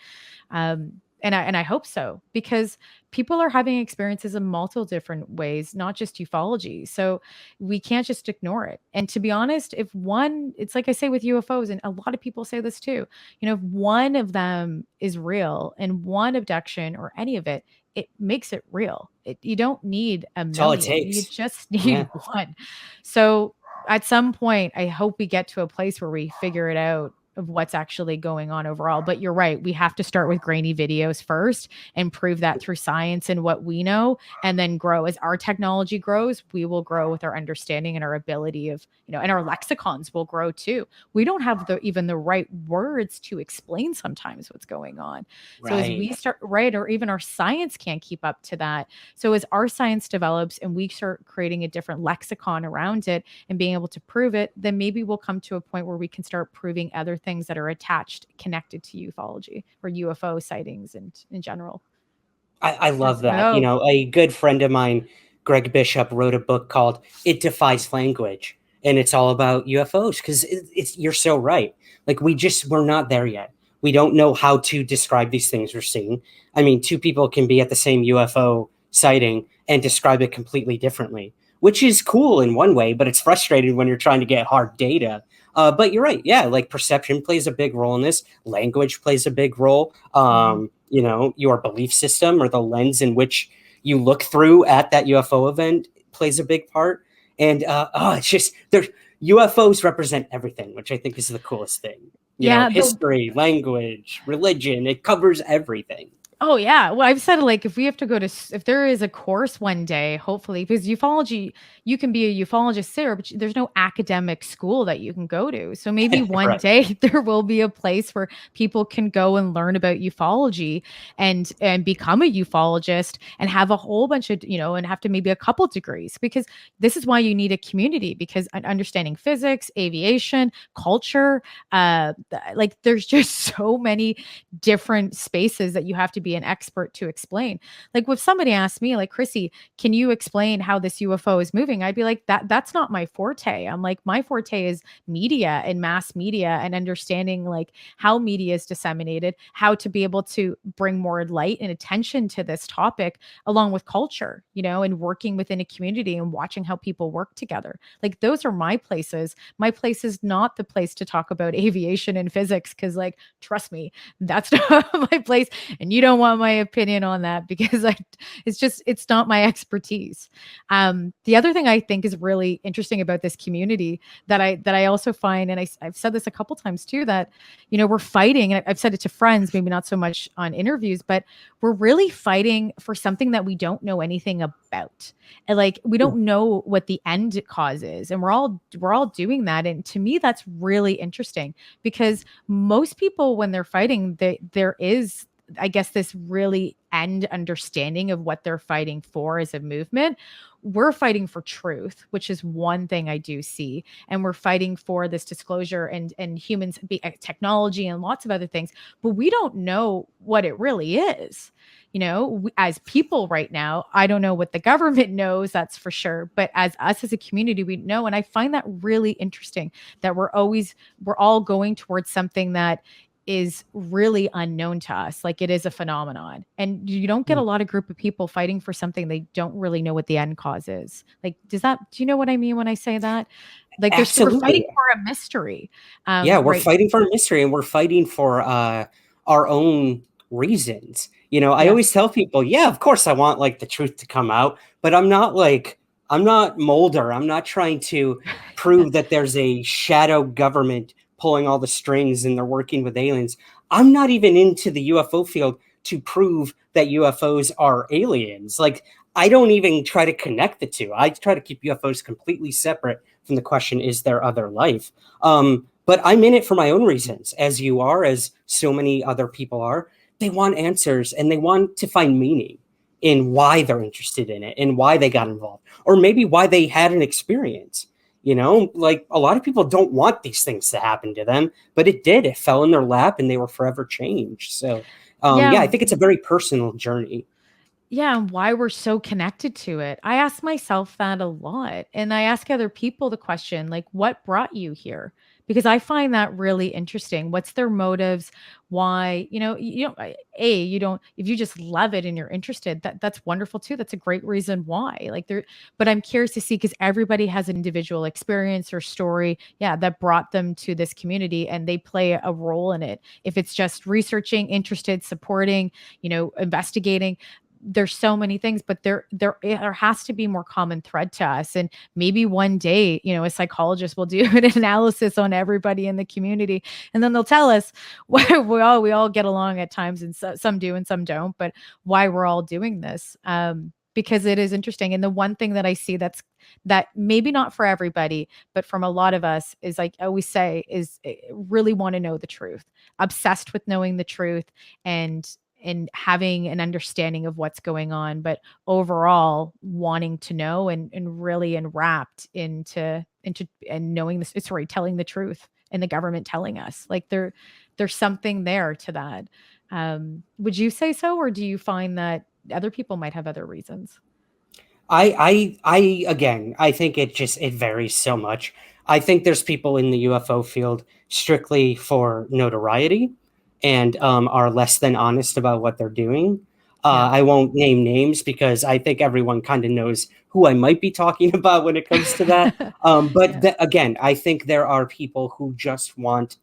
And I hope so, because people are having experiences in multiple different ways, not just ufology. So we can't just ignore it. And to be honest, it's like I say with UFOs, and a lot of people say this too, if one of them is real and one abduction or any of it, it makes it real. You don't need a It's all it million. You takes. just need Yeah. one. So at some point, I hope we get to a place where we figure it out of what's actually going on overall. But you're right. We have to start with grainy videos first and prove that through science and what we know, and then grow. As our technology grows, we will grow with our understanding and our ability of, and our lexicons will grow too. We don't have even the right words to explain sometimes what's going on. So as we Right. start, right, or even our science can't keep up to that. So as our science develops and we start creating a different lexicon around it and being able to prove it, then maybe we'll come to a point where we can start proving other things that are attached, connected to ufology or UFO sightings and in general. I love that. Oh, A good friend of mine, Greg Bishop, wrote a book called "It Defies Language," and it's all about UFOs because it's you're so right. Like we're not there yet. We don't know how to describe these things we're seeing. I mean, two people can be at the same UFO sighting and describe it completely differently, which is cool in one way, but it's frustrating when you're trying to get hard data. But you're right. Yeah, like perception plays a big role in this. Language plays a big role. Your belief system or the lens in which you look through at that UFO event plays a big part. And it's just there's UFOs represent everything, which I think is the coolest thing. yeah. History, language, religion, it covers everything. Oh yeah. Well, I've said like if we have to if there is a course one day, hopefully, because ufology, you can be a ufologist there, but there's no academic school that you can go to. So maybe one Correct. day there will be a place where people can go and learn about ufology and become a ufologist and have a whole bunch of, and have to maybe a couple degrees, because this is why you need a community, because understanding physics, aviation, culture, like there's just so many different spaces that you have to be an expert to explain. Like if somebody asked me, like, Chrissy, can you explain how this UFO is moving? I'd be like, that's not my forte. I'm like, my forte is media and mass media and understanding like how media is disseminated, how to be able to bring more light and attention to this topic along with culture, and working within a community and watching how people work together. Like those are my places. My place is not the place to talk about aviation and physics, because like, trust me, that's not my place. And you don't want my opinion on that, because it's not my expertise. The other thing I think is really interesting about this community that I also find, and I've said this a couple times too, that, we're fighting, and I've said it to friends, maybe not so much on interviews, but we're really fighting for something that we don't know anything about. And like, we don't know what the end cause is. And we're all doing that. And to me, that's really interesting, because most people, when they're fighting, there is, I guess, this really end understanding of what they're fighting for as a movement. We're fighting for truth, which is one thing I do see. And we're fighting for this disclosure and humans, technology and lots of other things, but we don't know what it really is. As people right now, I don't know what the government knows, that's for sure. But as us as a community, we know. And I find that really interesting that we're all going towards something that is really unknown to us. Like, it is a phenomenon. And you don't get a lot of group of people fighting for something they don't really know what the end cause is. Like, do you know what I mean when I say that? Like, we're fighting Absolutely. for a mystery. Yeah, we're Right. fighting for a mystery, and we're fighting for our own reasons. I Yes. always tell people, yeah, of course I want like the truth to come out, but I'm not Mulder. I'm not trying to prove that there's a shadow government pulling all the strings and they're working with aliens. I'm not even into the UFO field to prove that UFOs are aliens. Like, I don't even try to connect the two. I try to keep UFOs completely separate from the question, is there other life? But I'm in it for my own reasons, as you are, as so many other people are. They want answers and they want to find meaning in why they're interested in it and why they got involved, or maybe why they had an experience. Like, a lot of people don't want these things to happen to them, but it did. It fell in their lap and they were forever changed. So, Yeah. yeah, I think it's a very personal journey. Yeah, and why we're so connected to it. I ask myself that a lot. And I ask other people the question, like, what brought you here? Because I find that really interesting. What's their motives? Why, you don't, if you just love it and you're interested, that's wonderful too. That's a great reason why. But I'm curious to see, because everybody has an individual experience or story, yeah, that brought them to this community, and they play a role in it. If it's just researching, interested, supporting, investigating, there's so many things, but there has to be more common thread to us. And maybe one day, a psychologist will do an analysis on everybody in the community, and then they'll tell us why we all get along at times, and some do and some don't, but why we're all doing this. Because it is interesting. And the one thing that I see that maybe not for everybody, but from a lot of us, is, like I always say, is really want to know the truth, obsessed with knowing the truth, and having an understanding of what's going on, but overall wanting to know, and really enwrapped into and knowing this, sorry, telling the truth, and the government telling us, like, there's something there to that. Would you say so, or do you find that other people might have other reasons? Again, I think it varies so much. I think there's people in the UFO field strictly for notoriety and are less than honest about what they're doing. Yeah. I won't name names because I think everyone kind of knows who I might be talking about when it comes to that. But Yeah. again, I think there are people who just want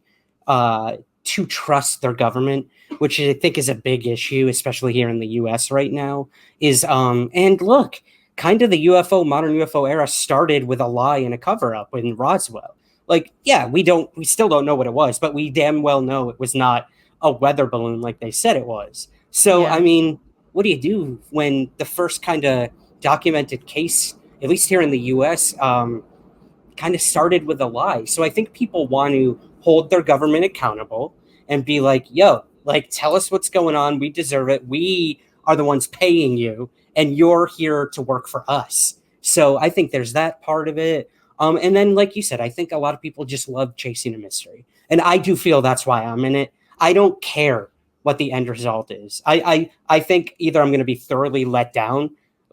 to trust their government, which I think is a big issue, especially here in the US right now. And look, kind of the modern UFO era started with a lie and a cover up in Roswell. Like, yeah, we still don't know what it was, but we damn well know it was not a weather balloon like they said it was. So, Yeah. I mean, what do you do when the first kind of documented case, at least here in the US, kind of started with a lie? So I think people want to hold their government accountable and be like, yo, like, tell us what's going on. We deserve it. We are the ones paying you, and you're here to work for us. So I think there's that part of it. And then, like you said, I think a lot of people just love chasing a mystery. And I do feel that's why I'm in it. I don't care what the end result is. I think either I'm going to be thoroughly let down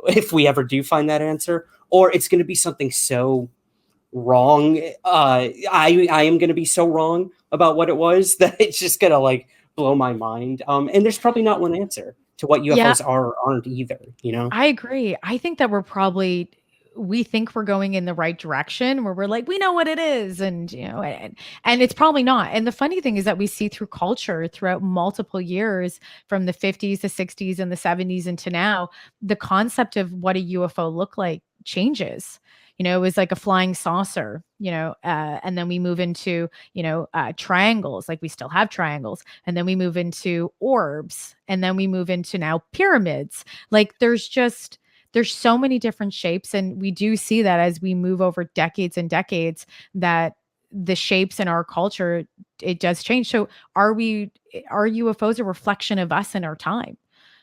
if we ever do find that answer, or it's going to be something so wrong. I am going to be so wrong about what it was that it's just going to like blow my mind. And there's probably not one answer to what Yeah, UFOs are or aren't either, you know? I agree. I think that we think we're going in the right direction, where we're like, we know what it is. And, and it's probably not. And the funny thing is that we see through culture throughout multiple years, from the 50s, the 60s, and the 70s into now, the concept of what a UFO looked like changes. It was like a flying saucer, and then we move into, triangles, like we still have triangles. And then we move into orbs. And then we move into now pyramids. Like, there's so many different shapes. And we do see that as we move over decades and decades, that the shapes in our culture, it does change. So are UFOs a reflection of us in our time?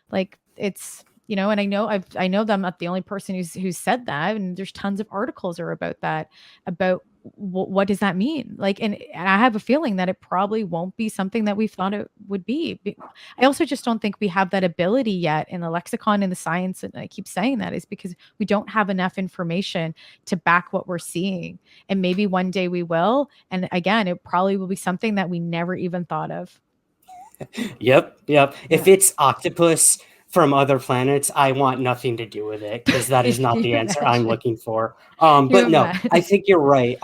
Like, it's, and I know that I'm not the only person who's said that. And there's tons of articles are about that, about what does that mean? Like, and I have a feeling that it probably won't be something that we thought it would be. I also just don't think we have that ability yet in the lexicon, in the science. And I keep saying that is because we don't have enough information to back what we're seeing. And maybe one day we will. And again, it probably will be something that we never even thought of. Yep. If Yeah. it's octopus from other planets, I want nothing to do with it because that is not You the answer I'm imagine. looking for. You But no, I imagine. think you're right.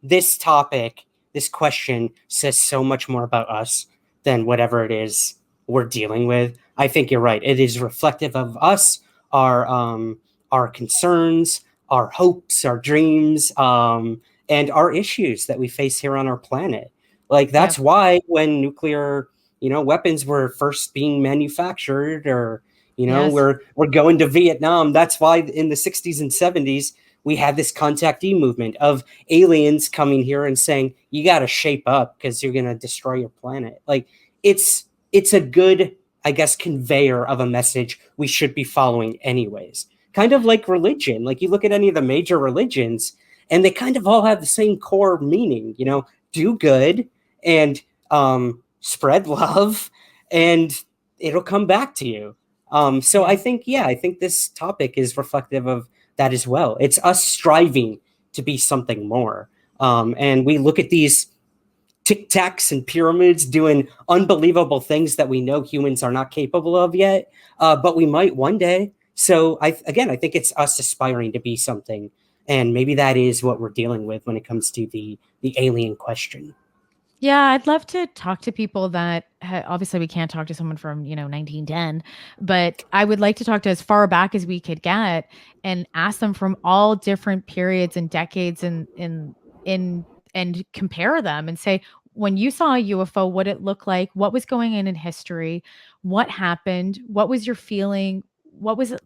This topic, this question says so much more about us than whatever it is we're dealing with. I think you're right. It is reflective of us, our concerns, our hopes, our dreams, and our issues that we face here on our planet. Like Yeah. that's why when nuclear weapons were first being manufactured, or Yes. we're going to Vietnam. That's why in the 60s and 70s we had this contactee movement of aliens coming here and saying you got to shape up because you're going to destroy your planet. Like it's a good, I guess, conveyor of a message we should be following anyways. Kind of like religion. Like you look at any of the major religions and they kind of all have the same core meaning, do good and spread love, and it'll come back to you. So Yeah. I think this topic is reflective of that as well. It's us striving to be something more. And we look at these tic tacs and pyramids doing unbelievable things that we know humans are not capable of yet, but we might one day. So I think it's us aspiring to be something, and maybe that is what we're dealing with when it comes to the alien question. Yeah, I'd love to talk to people that obviously we can't talk to someone from, 1910, but I would like to talk to as far back as we could get and ask them from all different periods and decades in and compare them and say, when you saw a UFO, what it looked like, what was going on in history, what happened, what was your feeling, what was it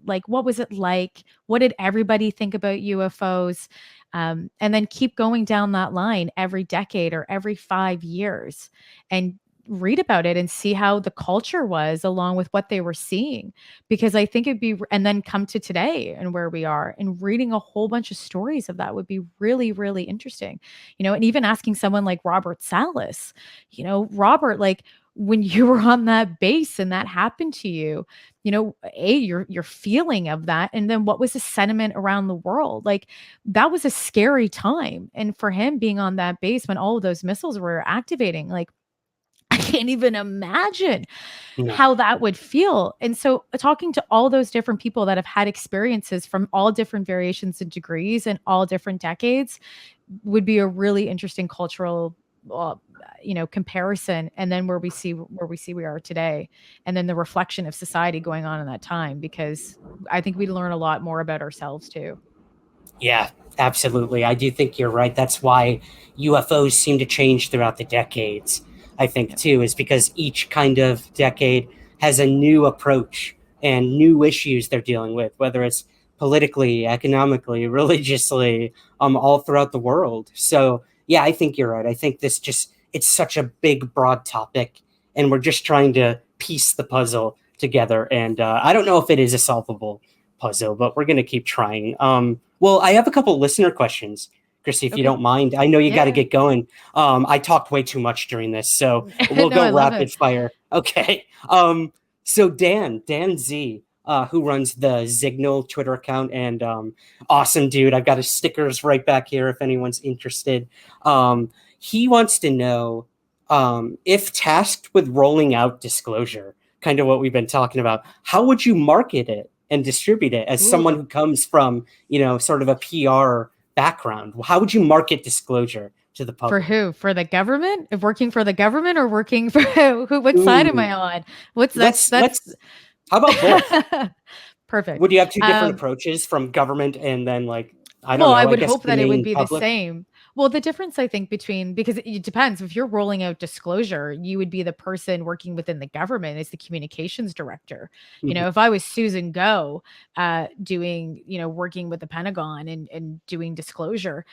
like, what did everybody think about UFOs? And then keep going down that line every decade or every 5 years and read about it and see how the culture was along with what they were seeing. Because I think and then come to today and where we are and reading a whole bunch of stories of that would be really, really interesting. And even asking someone like Robert Salas, Robert, like, when you were on that base and that happened to you, your feeling of that, and then what was the sentiment around the world? Like, that was a scary time. And for him being on that base when all of those missiles were activating, like, I can't even imagine No. how that would feel. And so talking to all those different people that have had experiences from all different variations and degrees and all different decades would be a really interesting cultural comparison, and then where we see we are today, and then the reflection of society going on in that time, because I think we learn a lot more about ourselves too. Yeah, absolutely. I do think you're right. That's why UFOs seem to change throughout the decades. I think Yeah. too is because each kind of decade has a new approach and new issues they're dealing with, whether it's politically, economically, religiously, all throughout the world. So yeah, I think you're right. I think this just it's such a big, broad topic, and we're just trying to piece the puzzle together. And I don't know if it is a solvable puzzle, but we're gonna keep trying. Well, I have a couple listener questions, Chrissy, if you Okay. don't mind. I know you got to Yeah. get going. I talked way too much during this, so we'll No, I go love it. rapid fire. Okay. So Dan Z, who runs the Signal Twitter account, and awesome dude. I've got his stickers right back here if anyone's interested. He wants to know if tasked with rolling out disclosure, kind of what we've been talking about, how would you market it and distribute it as Ooh. someone who comes from, sort of a PR background? How would you market disclosure to the For public? who? For the government? If working for the government or working for who? What side am Ooh, I on? What's that's let's how about both? perfect. Would you have two different Um, approaches from government and then like I don't Well, I know, I would guess hope the that it would main be the public? same. Well, the difference I think between, because it depends. If you're rolling out disclosure, you would be the person working within the government as the communications director. Mhm. If I was Susan Go, doing, working with the Pentagon and doing disclosure,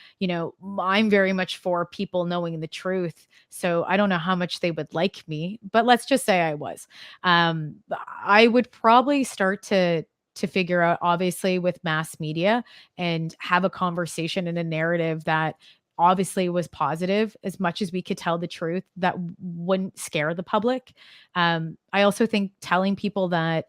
I'm very much for people knowing the truth. So I don't know how much they would like me, but let's just say I was. I would probably start to figure out, obviously, with mass media, and have a conversation and a narrative that obviously was positive as much as we could tell the truth that wouldn't scare the public. I also think telling people that,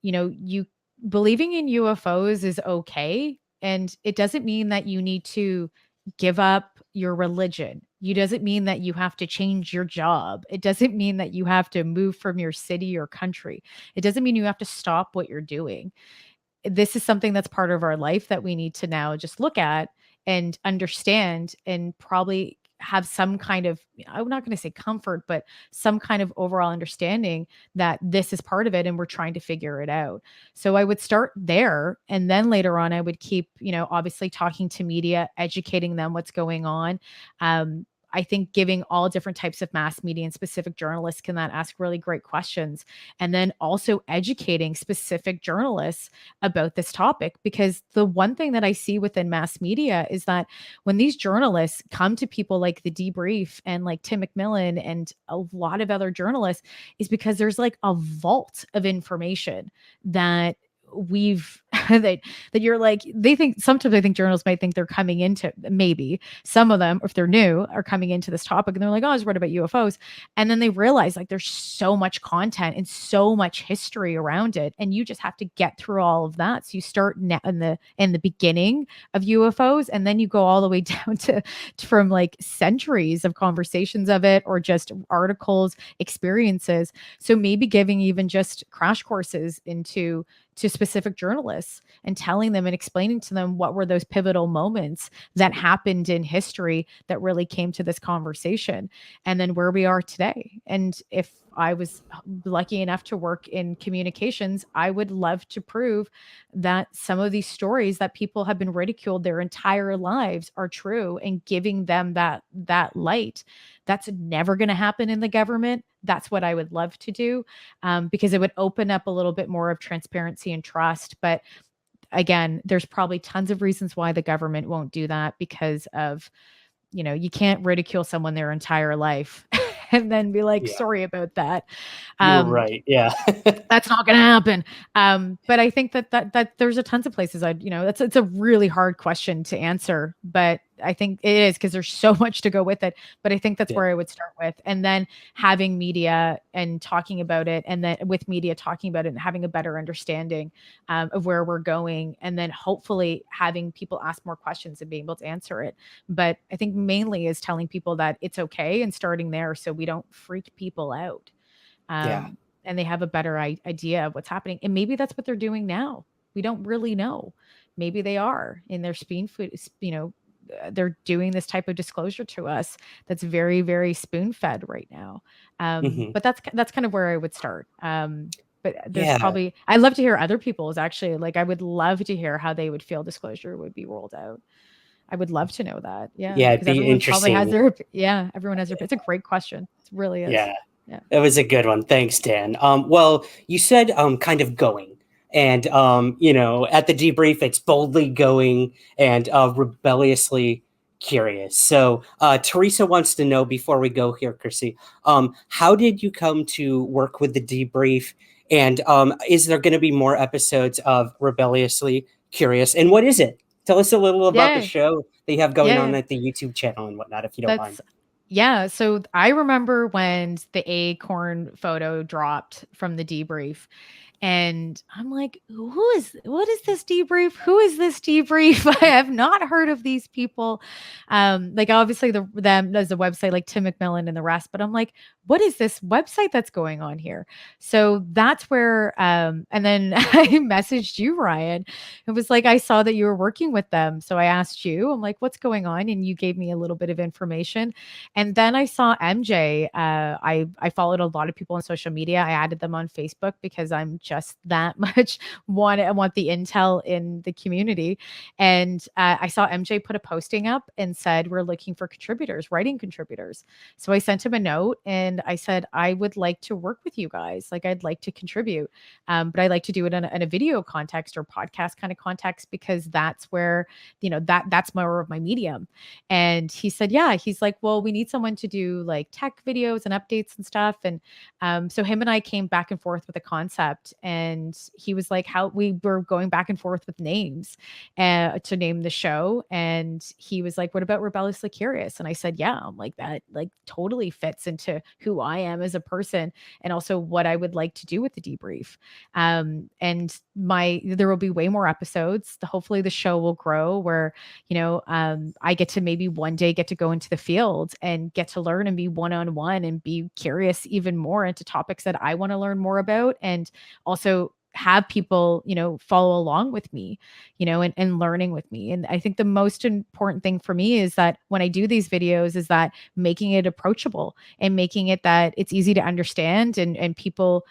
you believing in UFOs is okay. And it doesn't mean that you need to give up your religion. You doesn't mean that you have to change your job. It doesn't mean that you have to move from your city or country. It doesn't mean you have to stop what you're doing. This is something that's part of our life that we need to now just look at and understand, and probably have some kind of, I'm not going to say comfort, but some kind of overall understanding that this is part of it and we're trying to figure it out. So I would start there. And then later on, I would keep, obviously talking to media, educating them what's going on. I think giving all different types of mass media and specific journalists can that ask really great questions. And then also educating specific journalists about this topic, because the one thing that I see within mass media is that when these journalists come to people like the Debrief and like Tim McMillan and a lot of other journalists, is because there's like a vault of information that we've that you're like, they think, sometimes I think journalists might think they're coming into, maybe some of them, if they're new, are coming into this topic and they're like, oh, I was read about UFOs. And then they realize like there's so much content and so much history around it. And you just have to get through all of that. So you start in the beginning of UFOs, and then you go all the way down to from like centuries of conversations of it, or just articles, experiences. So maybe giving even just crash courses to specific journalists and telling them and explaining to them what were those pivotal moments that happened in history that really came to this conversation, and then where we are today. And if I was lucky enough to work in communications, I would love to prove that some of these stories that people have been ridiculed their entire lives are true, and giving them that light. That's never going to happen in the government. That's what I would love to do, because it would open up a little bit more of transparency and trust. But again, there's probably tons of reasons why the government won't do that, because of, you can't ridicule someone their entire life and then be like, Yeah. sorry about that. You're right. Yeah. That's not going to happen. But I think that there's a tons of places it's a really hard question to answer, but I think it is, because there's so much to go with it. But I think that's where I would start with, and then having media and talking about it, and then with media talking about it and having a better understanding of where we're going, and then hopefully having people ask more questions and being able to answer it. But I think mainly is telling people that it's okay, and starting there so we don't freak people out. And they have a better idea of what's happening. And maybe that's what they're doing now. We don't really know. Maybe they are in their they're doing this type of disclosure to us that's very, very spoon fed right now. But that's kind of where I would start. But there's probably, I'd love to hear other people's, actually. Like, I would love to hear how they would feel disclosure would be rolled out. I would love to know that. Yeah. It'd be interesting. Everyone has their, it's a great question. It really is. Yeah. It was a good one. Thanks, Dan. Well, you said kind of going. And, at the Debrief, it's boldly going and rebelliously curious. So Teresa wants to know, before we go here, Chrissy, how did you come to work with the Debrief? And is there going to be more episodes of Rebelliously Curious? And what is it? Tell us a little about the show that you have going on at the YouTube channel and whatnot, if you don't mind. Yeah. So I remember when the acorn photo dropped from the Debrief, and I'm like, what is this Debrief? Who is this Debrief? I have not heard of these people. Like, obviously them as a website, like Tim McMillan and the rest, but I'm like, what is this website that's going on here? So that's where, and then I messaged you, Ryan. It was like, I saw that you were working with them. So I asked you, I'm like, what's going on? And you gave me a little bit of information. And then I saw MJ. I followed a lot of people on social media. I added them on Facebook because I'm just that much I want the intel in the community. And I saw MJ put a posting up and said, we're looking for contributors, writing contributors. So I sent him a note and I said, I would like to work with you guys. Like, I'd like to contribute. But I like to do it in a video context or podcast kind of context, because that's where, that's more of my medium. And he said, yeah, he's like, well, we need someone to do like tech videos and updates and stuff. And so him and I came back and forth with a concept. and he was like, how we were going back and forth with names to name the show. And he was like, what about Rebelliously Curious? And I said, yeah, I'm like, that like totally fits into who I am as a person and also what I would like to do with the debrief. And there will be way more episodes. Hopefully the show will grow where, I get to maybe one day get to go into the field and get to learn and be one-on-one and be curious even more into topics that I want to learn more about, and also have people, follow along with me, and learning with me. And I think the most important thing for me is that when I do these videos is that making it approachable and making it that it's easy to understand, and people,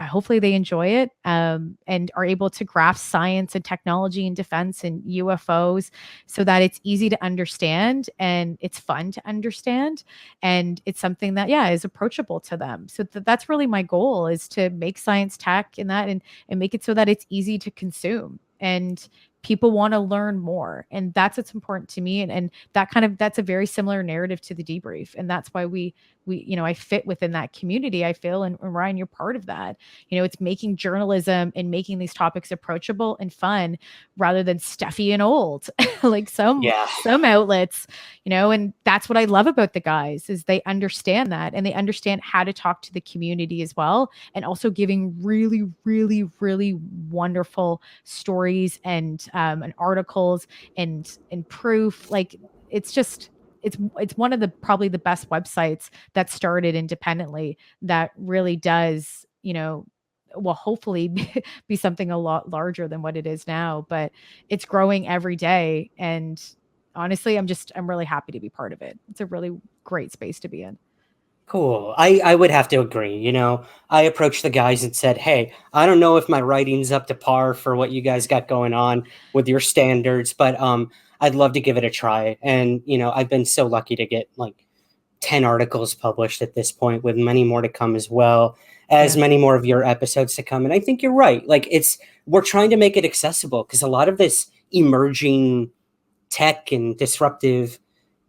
hopefully they enjoy it, and are able to grasp science and technology and defense and UFOs so that it's easy to understand and it's fun to understand. And it's something that, is approachable to them. So that's really my goal, is to make science tech and that, and make it so that it's easy to consume and people want to learn more. And that's what's important to me. And that's a very similar narrative to the debrief. And that's why we I fit within that community, I feel. And Ryan, you're part of that. It's making journalism and making these topics approachable and fun rather than stuffy and old, like some outlets, and that's what I love about the guys, is they understand that, and they understand how to talk to the community as well. And also giving really, really, really wonderful stories and articles and proof. Like it's one of the probably the best websites that started independently that really does, hopefully be something a lot larger than what it is now, but it's growing every day. And honestly, I'm really happy to be part of it. It's a really great space to be in. Cool. I would have to agree. I approached the guys and said, hey, I don't know if my writing's up to par for what you guys got going on with your standards, but I'd love to give it a try. And, I've been so lucky to get like 10 articles published at this point, with many more to come, as well as many more of your episodes to come. And I think you're right. Like we're trying to make it accessible, because a lot of this emerging tech and disruptive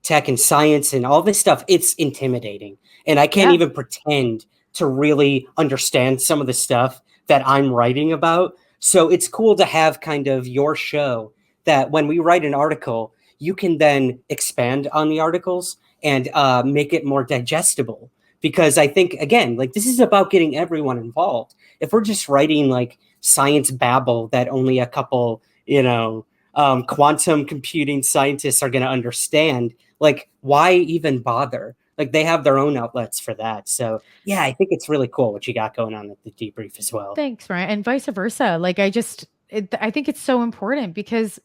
tech and science and all this stuff, it's intimidating. And I can't even pretend to really understand some of the stuff that I'm writing about. So it's cool to have kind of your show that when we write an article, you can then expand on the articles and make it more digestible. Because I think, again, like this is about getting everyone involved. If we're just writing like science babble that only a couple, quantum computing scientists are going to understand, like why even bother? Like they have their own outlets for that. So yeah, I think it's really cool what you got going on at the debrief as well. Thanks, Ryan. And vice versa. Like I think it's so important, because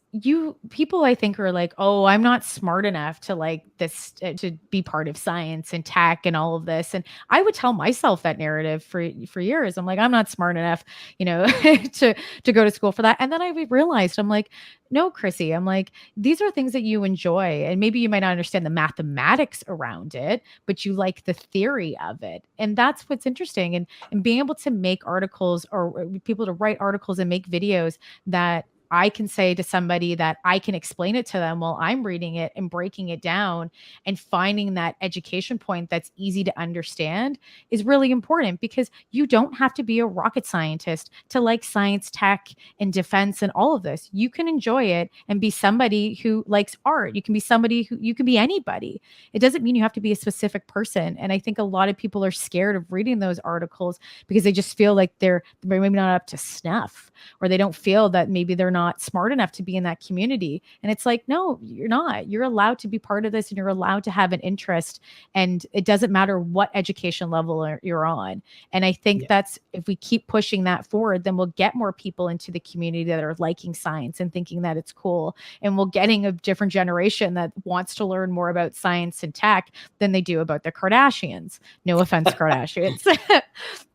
people I think are like, oh, I'm not smart enough to like this, to be part of science and tech and all of this. And I would tell myself that narrative for years. I'm like, I'm not smart enough, to go to school for that. And then I realized, I'm like, no, Chrissy, I'm like, these are things that you enjoy, and maybe you might not understand the mathematics around it, but you like the theory of it. And that's what's interesting. And being able to make articles, or people to write articles and make videos that I can say to somebody that I can explain it to them while I'm reading it and breaking it down and finding that education point that's easy to understand is really important, because you don't have to be a rocket scientist to like science, tech, and defense and all of this. You can enjoy it and be somebody who likes art. You can be somebody you can be anybody. It doesn't mean you have to be a specific person. And I think a lot of people are scared of reading those articles because they just feel like they're maybe not up to snuff, or they don't feel that maybe they're not smart enough to be in that community. And it's like, no, you're not. You're allowed to be part of this, and you're allowed to have an interest, and it doesn't matter what education level you're on. And I think that's, if we keep pushing that forward, then we'll get more people into the community that are liking science and thinking that it's cool. And we're getting a different generation that wants to learn more about science and tech than they do about the Kardashians. No offense, Kardashians.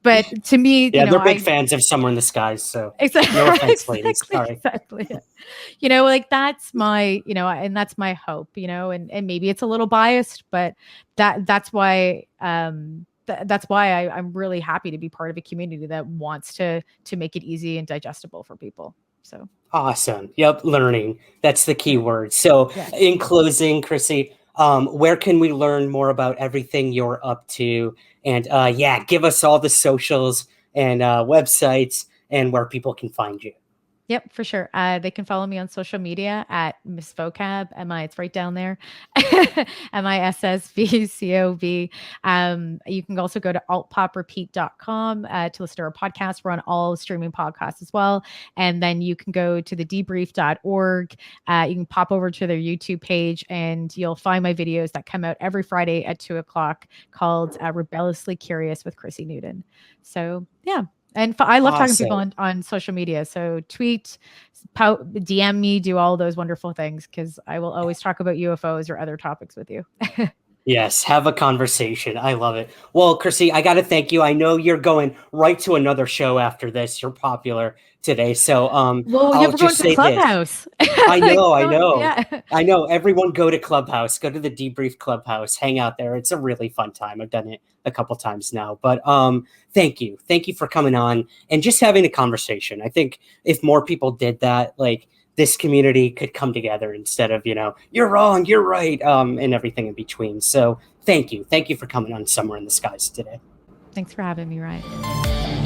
But to me, they're big fans of Somewhere in the Skies. So no offense, ladies. Sorry. Exactly. Like that's my, and that's my hope, and maybe it's a little biased, but that's why, that's why I'm really happy to be part of a community that wants to make it easy and digestible for people. So awesome. Yep. Learning. That's the key word. So in closing, Chrissy, where can we learn more about everything you're up to? And give us all the socials and websites and where people can find you. Yep, for sure. They can follow me on social media at Miss Vocab. It's right down there. MISSVCOV. You can also go to altpoprepeat.com to listen to our podcast. We're on all streaming podcasts as well. And then you can go to the debrief.org. You can pop over to their YouTube page and you'll find my videos that come out every Friday at 2:00 called Rebelliously Curious with Chrissy Newton. So, yeah. And I love talking to people on social media. So tweet, DM me, do all those wonderful things because I will always talk about UFOs or other topics with you. Yes, have a conversation. I love it. Well, Chrissy, I got to thank you. I know you're going right to another show after this. You're popular today. So well, I'll you have to go just to say Clubhouse. I know. Yeah. I know. Everyone go to Clubhouse. Go to the Debrief Clubhouse. Hang out there. It's a really fun time. I've done it a couple times now. But thank you. Thank you for coming on and just having a conversation. I think if more people did that, like, this community could come together instead of, you're wrong, you're right, and everything in between. So thank you. Thank you for coming on Somewhere in the Skies today. Thanks for having me, Ryan.